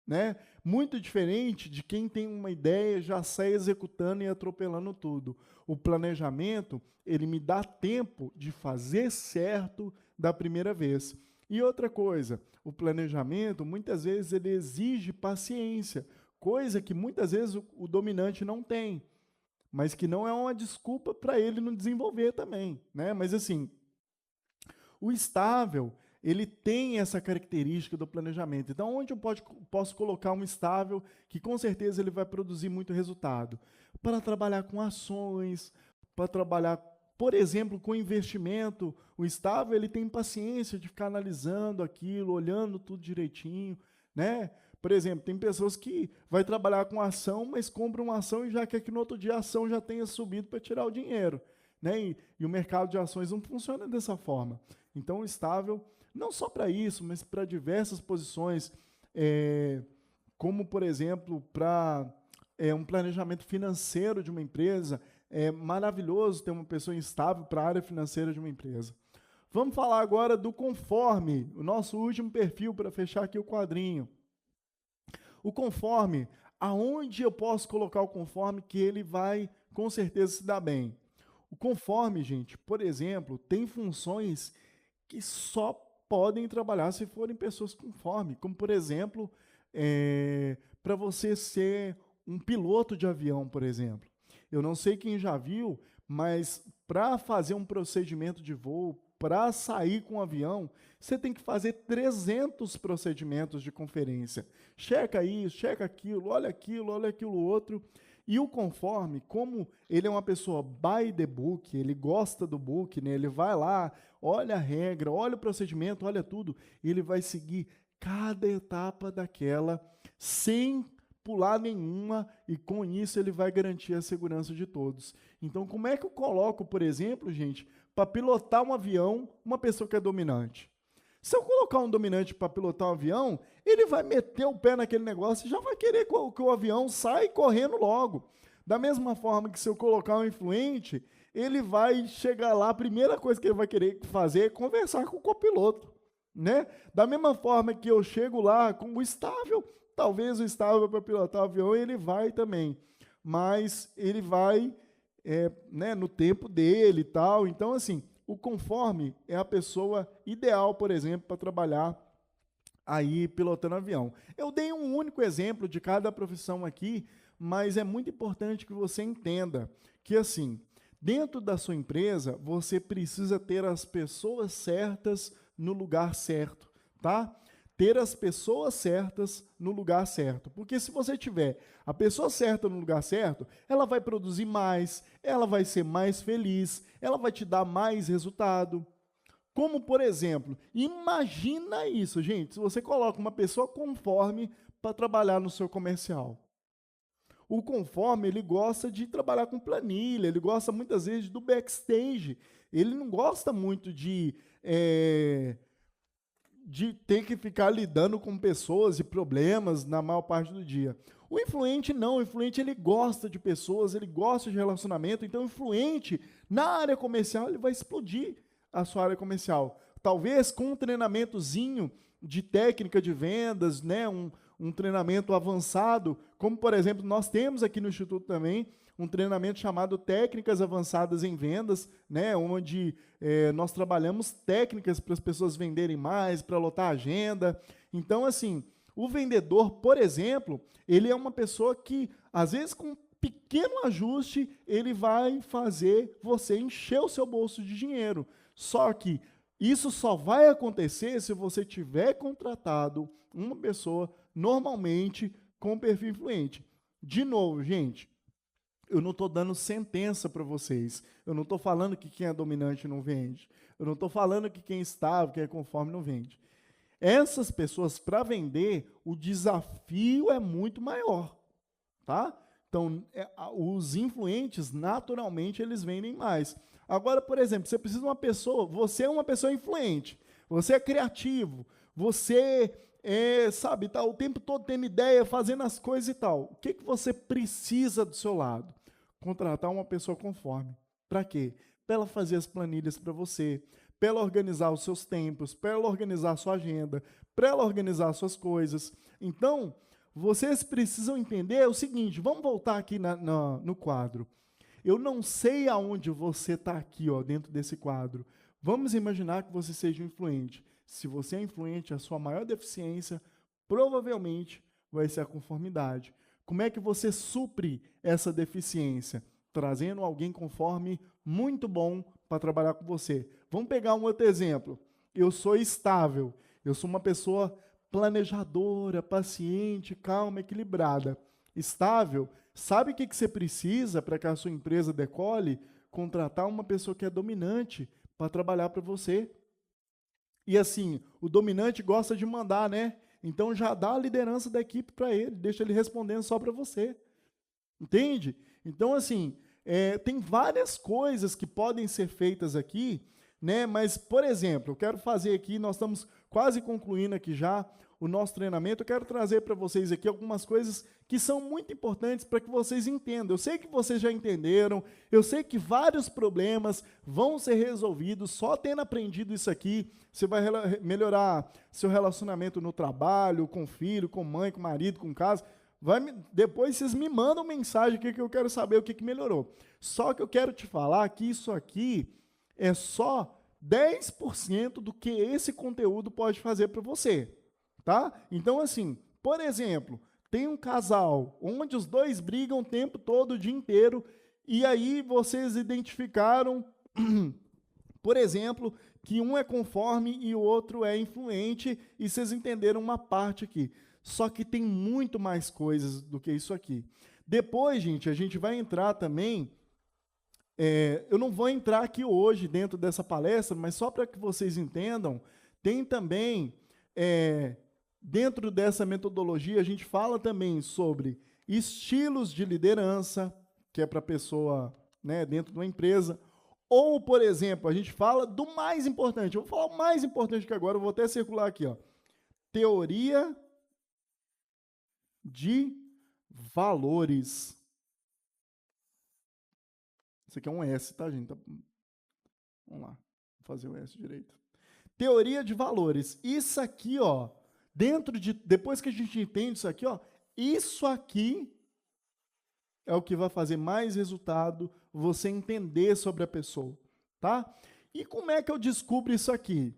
né? Muito diferente de quem tem uma ideia, já sai executando e atropelando tudo. O planejamento, ele me dá tempo de fazer certo da primeira vez. E outra coisa, o planejamento, muitas vezes, ele exige paciência, coisa que muitas vezes o dominante não tem, mas que não é uma desculpa para ele não desenvolver também, né? Mas assim, o estável, ele tem essa característica do planejamento. Então, onde eu posso colocar um estável que com certeza ele vai produzir muito resultado? Para trabalhar com ações, para trabalhar, por exemplo, com investimento. O estável, ele tem paciência de ficar analisando aquilo, olhando tudo direitinho, né? Por exemplo, tem pessoas que vai trabalhar com ação, mas compram uma ação e já quer que no outro dia a ação já tenha subido para tirar o dinheiro, né? E o mercado de ações não funciona dessa forma. Então, o estável, não só para isso, mas para diversas posições, como, por exemplo, para um planejamento financeiro de uma empresa. É maravilhoso ter uma pessoa estável para a área financeira de uma empresa. Vamos falar agora do conforme, o nosso último perfil para fechar aqui o quadrinho. O conforme, aonde eu posso colocar o conforme que ele vai, com certeza, se dar bem? O conforme, gente, por exemplo, tem funções que só podem trabalhar se forem pessoas conforme, como, por exemplo, para você ser um piloto de avião, por exemplo. Eu não sei quem já viu, mas para fazer um procedimento de voo, para sair com o avião, você tem que fazer 300 procedimentos de conferência. Checa isso, checa aquilo, olha aquilo outro. E o conforme, como ele é uma pessoa by the book, ele gosta do book, né? Ele vai lá, olha a regra, olha o procedimento, olha tudo, e ele vai seguir cada etapa daquela sem pular nenhuma, e com isso ele vai garantir a segurança de todos. Então, como é que eu coloco, por exemplo, gente, para pilotar um avião, uma pessoa que é dominante? Se eu colocar um dominante para pilotar um avião, ele vai meter o pé naquele negócio e já vai querer que o avião saia correndo logo. Da mesma forma que se eu colocar um influente, ele vai chegar lá, a primeira coisa que ele vai querer fazer é conversar com o copiloto, né? Da mesma forma que eu chego lá com o estável, talvez o estável para pilotar o avião, ele vai também, mas ele vai né, no tempo dele e tal. Então, assim, o conforme é a pessoa ideal, por exemplo, para trabalhar aí pilotando avião. Eu dei um único exemplo de cada profissão aqui, mas é muito importante que você entenda que, assim, dentro da sua empresa, você precisa ter as pessoas certas no lugar certo, tá? Ter as pessoas certas no lugar certo. Porque se você tiver a pessoa certa no lugar certo, ela vai produzir mais, ela vai ser mais feliz, ela vai te dar mais resultado. Como, por exemplo, imagina isso, gente, se você coloca uma pessoa conforme para trabalhar no seu comercial. O conforme, ele gosta de trabalhar com planilha, ele gosta muitas vezes do backstage, ele não gosta muito de ter que ficar lidando com pessoas e problemas na maior parte do dia. O influente não, o influente ele gosta de pessoas, ele gosta de relacionamento, então o influente na área comercial ele vai explodir a sua área comercial. Talvez com um treinamentozinho de técnica de vendas, né, um treinamento avançado, como por exemplo nós temos aqui no Instituto também, um treinamento chamado Técnicas Avançadas em Vendas, né, onde nós trabalhamos técnicas para as pessoas venderem mais, para lotar a agenda. Então, assim, o vendedor, por exemplo, ele é uma pessoa que, às vezes, com um pequeno ajuste, ele vai fazer você encher o seu bolso de dinheiro. Só que isso só vai acontecer se você tiver contratado uma pessoa, normalmente, com perfil influente. De novo, gente, eu não estou dando sentença para vocês. Eu não estou falando que quem é dominante não vende. Eu não estou falando que quem é estável, quem é conforme não vende. Essas pessoas, para vender, o desafio é muito maior. Tá? Então, os influentes, naturalmente, eles vendem mais. Agora, por exemplo, você precisa de uma pessoa, você é uma pessoa influente, você é criativo, você sabe, tá o tempo todo tendo ideia, fazendo as coisas e tal. O que você precisa do seu lado? Contratar uma pessoa conforme. Para quê? Para ela fazer as planilhas para você, para ela organizar os seus tempos, para ela organizar a sua agenda, para ela organizar as suas coisas. Então, vocês precisam entender o seguinte, vamos voltar aqui no quadro. Eu não sei aonde você está aqui, ó, dentro desse quadro. Vamos imaginar que você seja influente. Se você é influente, a sua maior deficiência provavelmente vai ser a conformidade. Como é que você supre essa deficiência? Trazendo alguém conforme muito bom para trabalhar com você. Vamos pegar um outro exemplo. Eu sou estável, eu sou uma pessoa planejadora, paciente, calma, equilibrada. Estável, sabe o que você precisa para que a sua empresa decole? Contratar uma pessoa que é dominante para trabalhar para você. E assim, o dominante gosta de mandar, né? Então já dá a liderança da equipe para ele, deixa ele respondendo só para você. Entende? Então, assim, tem várias coisas que podem ser feitas aqui, né? Mas, por exemplo, eu quero fazer aqui, nós estamos quase concluindo aqui já o nosso treinamento, eu quero trazer para vocês aqui algumas coisas que são muito importantes para que vocês entendam. Eu sei que vocês já entenderam, eu sei que vários problemas vão ser resolvidos, só tendo aprendido isso aqui, você vai melhorar seu relacionamento no trabalho, com filho, com mãe, com marido, com casa. Depois vocês me mandam mensagem aqui que eu quero saber o que melhorou. Só que eu quero te falar que isso aqui é só 10% do que esse conteúdo pode fazer para você. Tá? Então, assim, por exemplo, tem um casal onde os dois brigam o tempo todo, o dia inteiro, e aí vocês identificaram, por exemplo, que um é conforme e o outro é influente, e vocês entenderam uma parte aqui. Só que tem muito mais coisas do que isso aqui. Depois, gente, a gente vai entrar também... eu não vou entrar aqui hoje dentro dessa palestra, mas só para que vocês entendam, tem também, dentro dessa metodologia, a gente fala também sobre estilos de liderança, que é para a pessoa, né, dentro de uma empresa. Ou, por exemplo, a gente fala do mais importante. Eu vou falar o mais importante que agora, eu vou até circular aqui, ó. Teoria de valores. Isso aqui é um S, tá, gente? Vamos lá, vou fazer o S direito. Teoria de valores. Isso aqui, ó, depois que a gente entende isso aqui, ó, isso aqui é o que vai fazer mais resultado, você entender sobre a pessoa, tá? E como é que eu descubro isso aqui?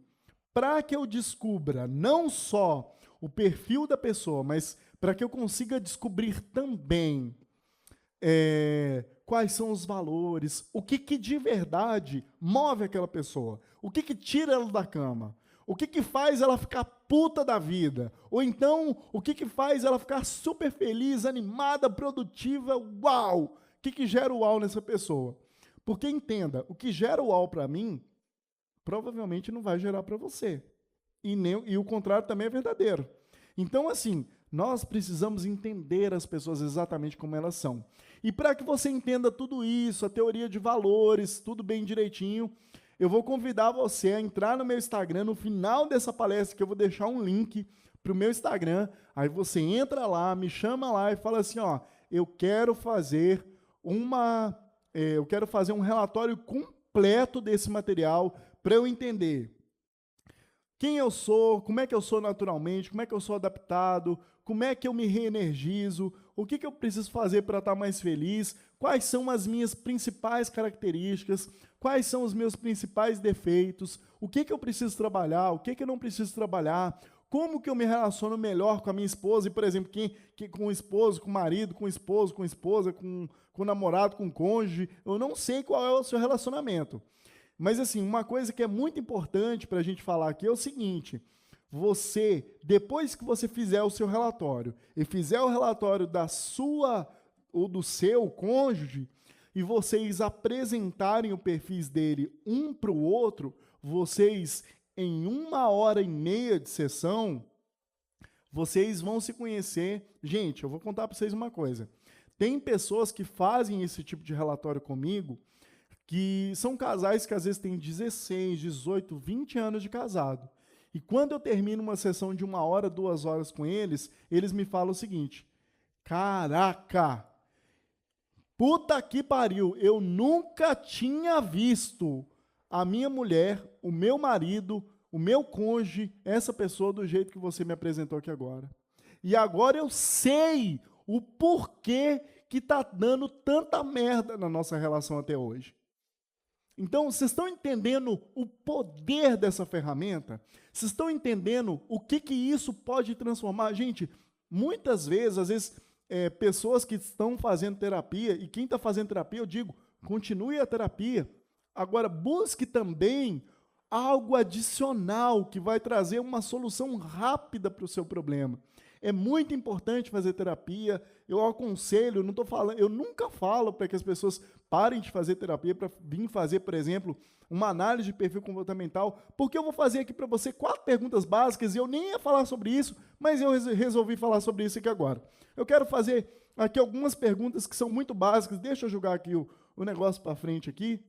Para que eu descubra não só o perfil da pessoa, mas para que eu consiga descobrir também quais são os valores, o que de verdade move aquela pessoa, o que tira ela da cama, o que faz ela ficar puta da vida, ou então o que faz ela ficar super feliz, animada, produtiva, uau! O que gera o uau nessa pessoa? Porque entenda, o que gera o uau para mim, provavelmente não vai gerar para você. E o contrário também é verdadeiro. Então, assim, nós precisamos entender as pessoas exatamente como elas são. E para que você entenda tudo isso, a teoria de valores, tudo bem direitinho, eu vou convidar você a entrar no meu Instagram, no final dessa palestra, que eu vou deixar um link para o meu Instagram. Aí você entra lá, me chama lá e fala assim, ó, eu quero fazer um relatório completo desse material para eu entender quem eu sou, como é que eu sou naturalmente, como é que eu sou adaptado, como é que eu me reenergizo, o que eu preciso fazer para estar mais feliz, quais são as minhas principais características, quais são os meus principais defeitos, o que eu preciso trabalhar, o que eu não preciso trabalhar, como que eu me relaciono melhor com a minha esposa, e, por exemplo, com o esposo, com o marido, com o esposo, com a esposa, com o namorado, com o cônjuge, eu não sei qual é o seu relacionamento. Mas, assim, uma coisa que é muito importante para a gente falar aqui é o seguinte, você, depois que você fizer o seu relatório, e fizer o relatório da sua ou do seu cônjuge, e vocês apresentarem o perfis dele um para o outro, vocês, em 1h30 de sessão, vocês vão se conhecer. Gente, eu vou contar para vocês uma coisa. Tem pessoas que fazem esse tipo de relatório comigo, que são casais que às vezes têm 16, 18, 20 anos de casado. E quando eu termino uma sessão de 1 hora, 2 horas com eles, eles me falam o seguinte, caraca, puta que pariu, eu nunca tinha visto a minha mulher, o meu marido, o meu cônjuge, essa pessoa do jeito que você me apresentou aqui agora. E agora eu sei o porquê que está dando tanta merda na nossa relação até hoje. Então, vocês estão entendendo o poder dessa ferramenta? Vocês estão entendendo o que isso pode transformar? Gente, muitas vezes, às vezes, pessoas que estão fazendo terapia, e quem está fazendo terapia, eu digo, continue a terapia. Agora, busque também algo adicional que vai trazer uma solução rápida para o seu problema. É muito importante fazer terapia. Eu aconselho, eu nunca falo para que as pessoas parem de fazer terapia para vir fazer, por exemplo, uma análise de perfil comportamental, porque eu vou fazer aqui para você 4 perguntas básicas e eu nem ia falar sobre isso, mas eu resolvi falar sobre isso aqui agora. Eu quero fazer aqui algumas perguntas que são muito básicas. Deixa eu jogar aqui o negócio para frente aqui,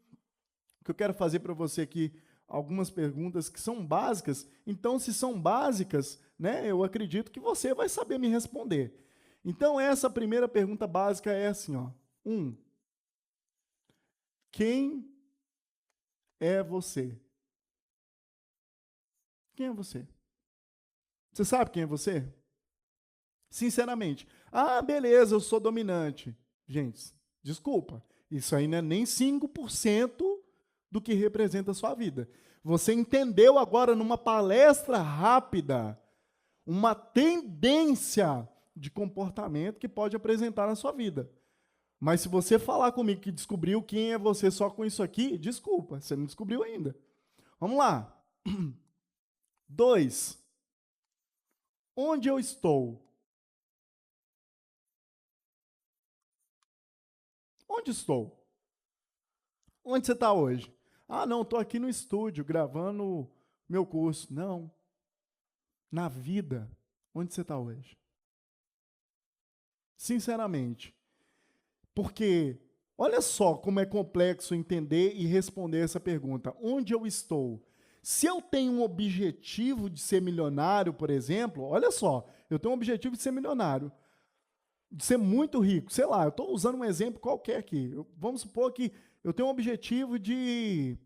que eu quero fazer para você aqui algumas perguntas que são básicas. Então, se são básicas, né, eu acredito que você vai saber me responder. Então, essa primeira pergunta básica é assim, ó. 1. Quem é você? Quem é você? Você sabe quem é você? Sinceramente. Ah, beleza, eu sou dominante. Gente, desculpa. Isso aí não é nem 5% do que representa a sua vida. Você entendeu agora, numa palestra rápida, uma tendência de comportamento que pode apresentar na sua vida. Mas se você falar comigo que descobriu quem é você só com isso aqui, desculpa, você não descobriu ainda. Vamos lá. 2. Onde eu estou? Onde estou? Onde você está hoje? Ah, não, estou aqui no estúdio gravando meu curso. Não. Na vida, onde você está hoje? Sinceramente. Porque, olha só como é complexo entender e responder essa pergunta. Onde eu estou? Se eu tenho um objetivo de ser milionário, por exemplo, olha só, eu tenho um objetivo de ser milionário, de ser muito rico, sei lá, eu estou usando um exemplo qualquer aqui. Vamos supor que eu tenho um objetivo de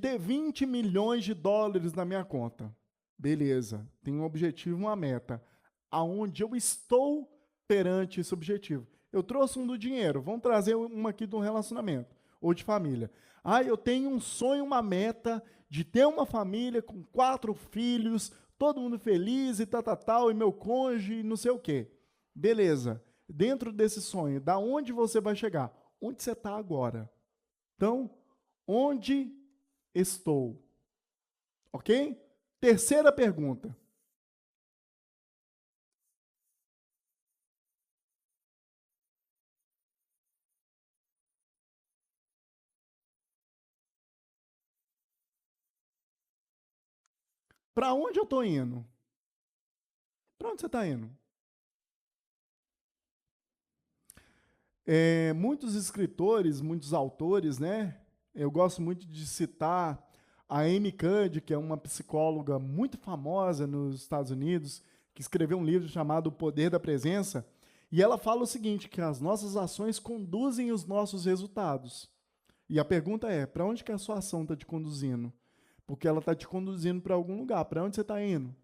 ter 20 milhões de dólares na minha conta. Beleza, tenho um objetivo, uma meta. Aonde eu estou perante esse objetivo? Eu trouxe um do dinheiro, vamos trazer uma aqui do relacionamento, ou de família. Ah, eu tenho um sonho, uma meta de ter uma família com 4 filhos, todo mundo feliz e tal, e meu cônjuge, não sei o quê. Beleza, dentro desse sonho, da onde você vai chegar? Onde você está agora? Então, onde estou? Ok? Terceira pergunta. Para onde eu estou indo? Para onde você está indo? Muitos escritores, muitos autores, né? Eu gosto muito de citar a Amy Cuddy, que é uma psicóloga muito famosa nos Estados Unidos, que escreveu um livro chamado O Poder da Presença, e ela fala o seguinte, que as nossas ações conduzem os nossos resultados. E a pergunta é, para onde que a sua ação está te conduzindo? Porque ela está te conduzindo para algum lugar. Para onde você está indo?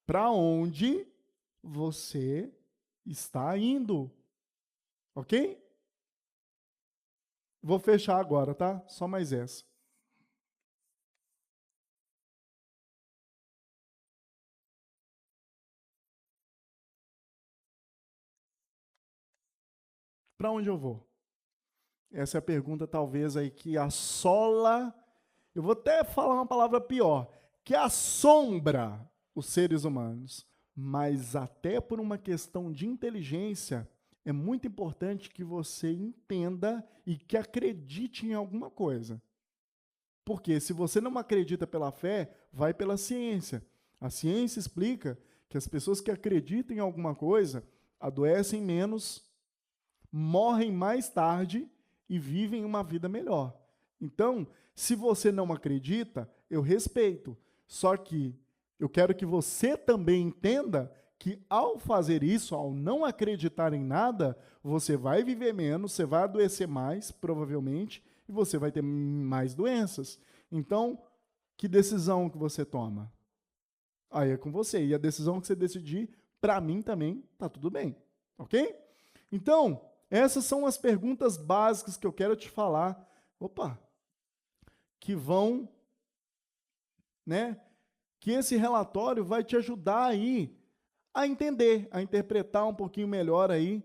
Para onde você está indo? Ok? Vou fechar agora, tá? Só mais essa. Para onde eu vou? Essa é a pergunta, talvez, aí que assola. Eu vou até falar uma palavra pior, que assombra os seres humanos. Mas até por uma questão de inteligência, é muito importante que você entenda e que acredite em alguma coisa. Porque se você não acredita pela fé, vai pela ciência. A ciência explica que as pessoas que acreditam em alguma coisa adoecem menos, morrem mais tarde e vivem uma vida melhor. Então, se você não acredita, eu respeito. Só que eu quero que você também entenda que ao fazer isso, ao não acreditar em nada, você vai viver menos, você vai adoecer mais, provavelmente, e você vai ter mais doenças. Então, que decisão que você toma? Aí é com você. E a decisão que você decidir, para mim também, tá tudo bem. Ok? Então, essas são as perguntas básicas que eu quero te falar. Que vão, né? Que esse relatório vai te ajudar aí a entender, a interpretar um pouquinho melhor aí,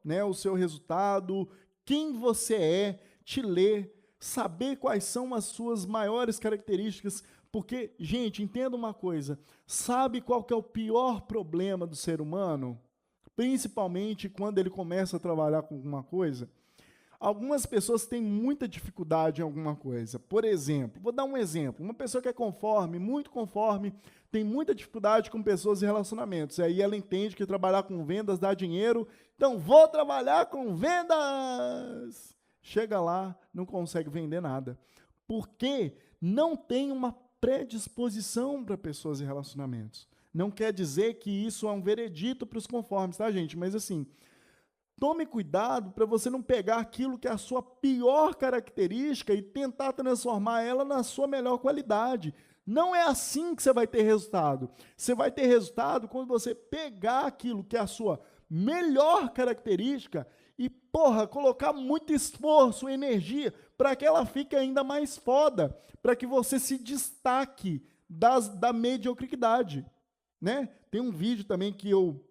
né, o seu resultado, quem você é, te ler, saber quais são as suas maiores características, porque, gente, entenda uma coisa, sabe qual que é o pior problema do ser humano? Principalmente quando ele começa a trabalhar com alguma coisa. Algumas pessoas têm muita dificuldade em alguma coisa. Por exemplo, vou dar um exemplo. Uma pessoa que é conforme, muito conforme, tem muita dificuldade com pessoas e relacionamentos. E aí ela entende que trabalhar com vendas dá dinheiro. Então, vou trabalhar com vendas! Chega lá, não consegue vender nada. Porque não tem uma predisposição para pessoas e relacionamentos. Não quer dizer que isso é um veredito para os conformes, tá, gente? Mas assim, tome cuidado para você não pegar aquilo que é a sua pior característica e tentar transformar ela na sua melhor qualidade. Não é assim que você vai ter resultado. Você vai ter resultado quando você pegar aquilo que é a sua melhor característica e, colocar muito esforço, energia, para que ela fique ainda mais foda, para que você se destaque da mediocridade, né? Tem um vídeo também que eu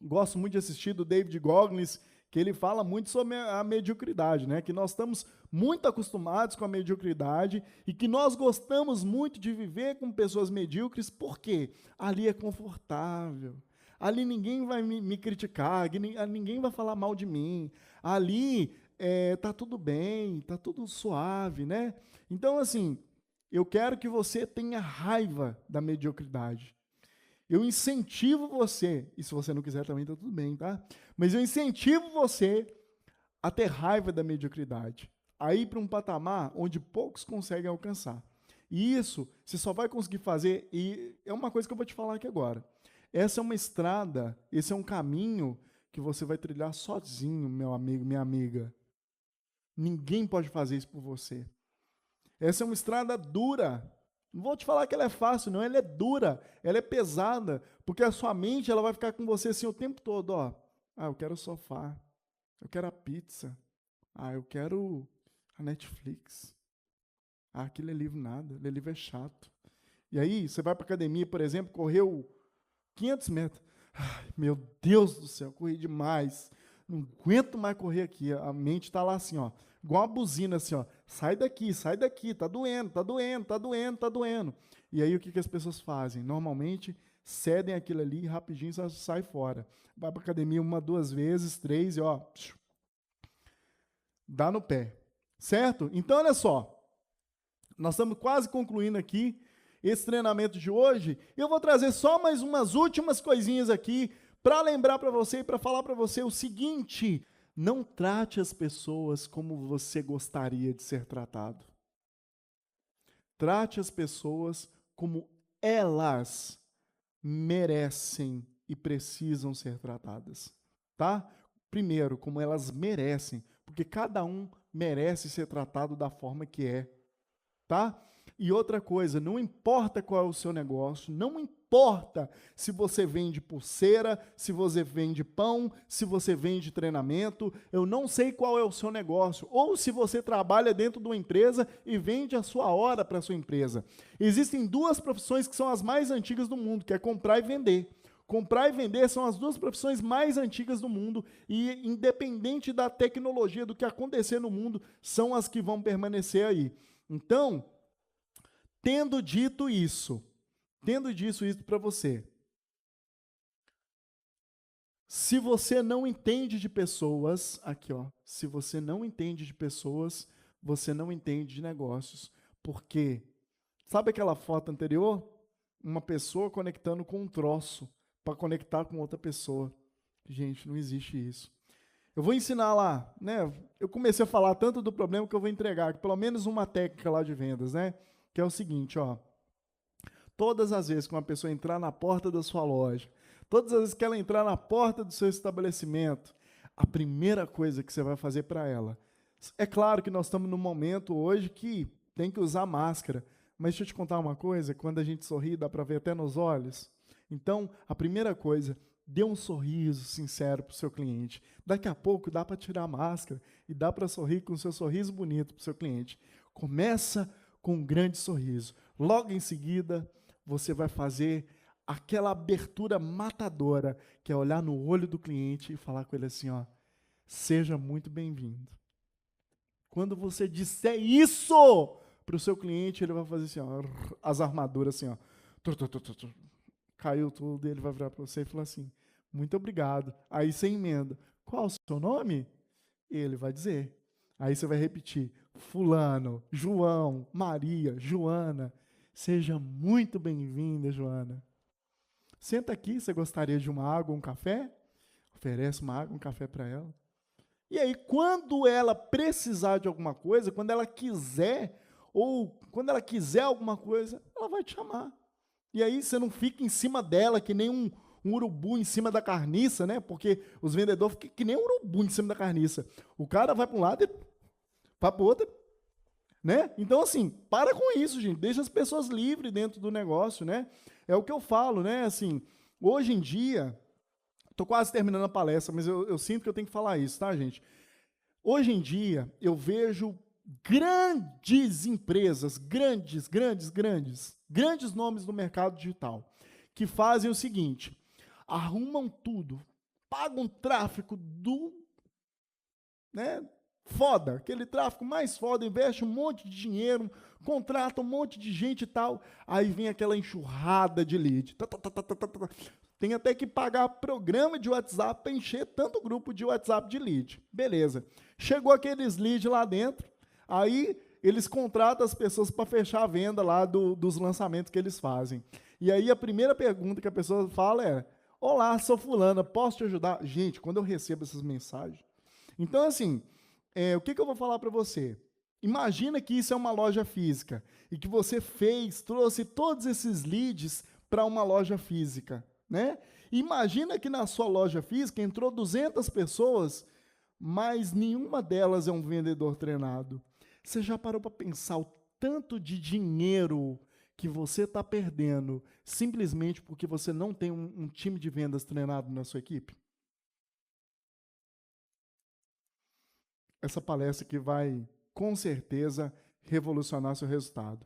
gosto muito de assistir, do David Goggins, que ele fala muito sobre a mediocridade, né? Que nós estamos muito acostumados com a mediocridade e que nós gostamos muito de viver com pessoas medíocres, porque ali é confortável, ali ninguém vai me criticar, ninguém vai falar mal de mim, ali tá tudo bem, tá tudo suave, né? Então, assim, eu quero que você tenha raiva da mediocridade. Eu incentivo você, e se você não quiser também tá tudo bem, tá? Mas eu incentivo você a ter raiva da mediocridade, a ir para um patamar onde poucos conseguem alcançar. E isso você só vai conseguir fazer, e é uma coisa que eu vou te falar aqui agora. Essa é uma estrada, esse é um caminho que você vai trilhar sozinho, meu amigo, minha amiga. Ninguém pode fazer isso por você. Essa é uma estrada dura. Não vou te falar que ela é fácil, não. Ela é dura, ela é pesada, porque a sua mente ela vai ficar com você assim o tempo todo. Ó. Ah, eu quero o sofá. Eu quero a pizza. Ah, eu quero a Netflix. Ah, aquilo é livro nada. Ler livro é chato. E aí, você vai para a academia, por exemplo, correu 500 metros. Ai, meu Deus do céu, corri demais. Não aguento mais correr aqui. A mente está lá assim, ó. Igual uma buzina assim, ó. Sai daqui, tá doendo, tá doendo, tá doendo, tá doendo. E aí o que as pessoas fazem? Normalmente cedem aquilo ali e rapidinho sai fora. Vai para academia 1, 2 vezes, 3 e ó, dá no pé. Certo? Então olha só. Nós estamos quase concluindo aqui esse treinamento de hoje. Eu vou trazer só mais umas últimas coisinhas aqui para lembrar para você e para falar para você o seguinte: não trate as pessoas como você gostaria de ser tratado. Trate as pessoas como elas merecem e precisam ser tratadas, tá? Primeiro, como elas merecem, porque cada um merece ser tratado da forma que é, tá? E outra coisa, não importa qual é o seu negócio, não importa se você vende pulseira, se você vende pão, se você vende treinamento, eu não sei qual é o seu negócio, ou se você trabalha dentro de uma empresa e vende a sua hora para a sua empresa. Existem 2 profissões que são as mais antigas do mundo, que é comprar e vender. Comprar e vender são as 2 profissões mais antigas do mundo e, independente da tecnologia, do que acontecer no mundo, são as que vão permanecer aí. Então, tendo dito isso para você, se você não entende de pessoas, aqui ó, se você não entende de pessoas, você não entende de negócios, porque, sabe aquela foto anterior? Uma pessoa conectando com um troço, para conectar com outra pessoa. Gente, não existe isso. Eu vou ensinar lá, né? Eu comecei a falar tanto do problema que eu vou entregar aqui, pelo menos uma técnica lá de vendas, né? Que é o seguinte, ó. Todas as vezes que uma pessoa entrar na porta da sua loja, todas as vezes que ela entrar na porta do seu estabelecimento, a primeira coisa que você vai fazer para ela. É claro que nós estamos num momento hoje que tem que usar máscara, mas deixa eu te contar uma coisa, quando a gente sorri, dá para ver até nos olhos. Então, a primeira coisa, dê um sorriso sincero para o seu cliente. Daqui a pouco dá para tirar a máscara e dá para sorrir com o seu sorriso bonito para o seu cliente. Começa com um grande sorriso. Logo em seguida, você vai fazer aquela abertura matadora, que é olhar no olho do cliente e falar com ele assim, ó, seja muito bem-vindo. Quando você disser isso para o seu cliente, ele vai fazer assim, ó, as armaduras assim, ó, caiu tudo, e ele vai virar para você e falar assim, muito obrigado. Aí você emenda, qual o seu nome? Ele vai dizer. Aí você vai repetir, fulano, João, Maria, Joana, seja muito bem-vinda, Joana. Senta aqui, você gostaria de uma água, um café? Oferece uma água, um café para ela. E aí, quando ela precisar de alguma coisa, quando ela quiser, ou quando ela quiser alguma coisa, ela vai te chamar. E aí você não fica em cima dela que nem um urubu em cima da carniça, né? Porque os vendedores ficam que nem um urubu em cima da carniça. O cara vai para um lado e vai para o outro, né? Então, assim, para com isso, gente. Deixa as pessoas livres dentro do negócio, né? É o que eu falo, né? Assim, hoje em dia, estou quase terminando a palestra, mas eu sinto que eu tenho que falar isso, tá, gente? Hoje em dia, eu vejo grandes empresas, grandes nomes do mercado digital, que fazem o seguinte, arrumam tudo, pagam tráfego né? Foda, aquele tráfego mais foda, investe um monte de dinheiro, contrata um monte de gente e tal, aí vem aquela enxurrada de lead. Tem até que pagar programa de WhatsApp para encher tanto grupo de WhatsApp de lead. Beleza. Chegou aqueles leads lá dentro, aí eles contratam as pessoas para fechar a venda lá dos lançamentos que eles fazem. E aí a primeira pergunta que a pessoa fala é: olá, sou fulana, posso te ajudar? Gente, quando eu recebo essas mensagens... Então, assim, o que eu vou falar para você? Imagina que isso é uma loja física e que você trouxe todos esses leads para uma loja física, né? Imagina que na sua loja física entrou 200 pessoas, mas nenhuma delas é um vendedor treinado. Você já parou para pensar o tanto de dinheiro que você está perdendo simplesmente porque você não tem um time de vendas treinado na sua equipe? Essa palestra que vai, com certeza, revolucionar seu resultado.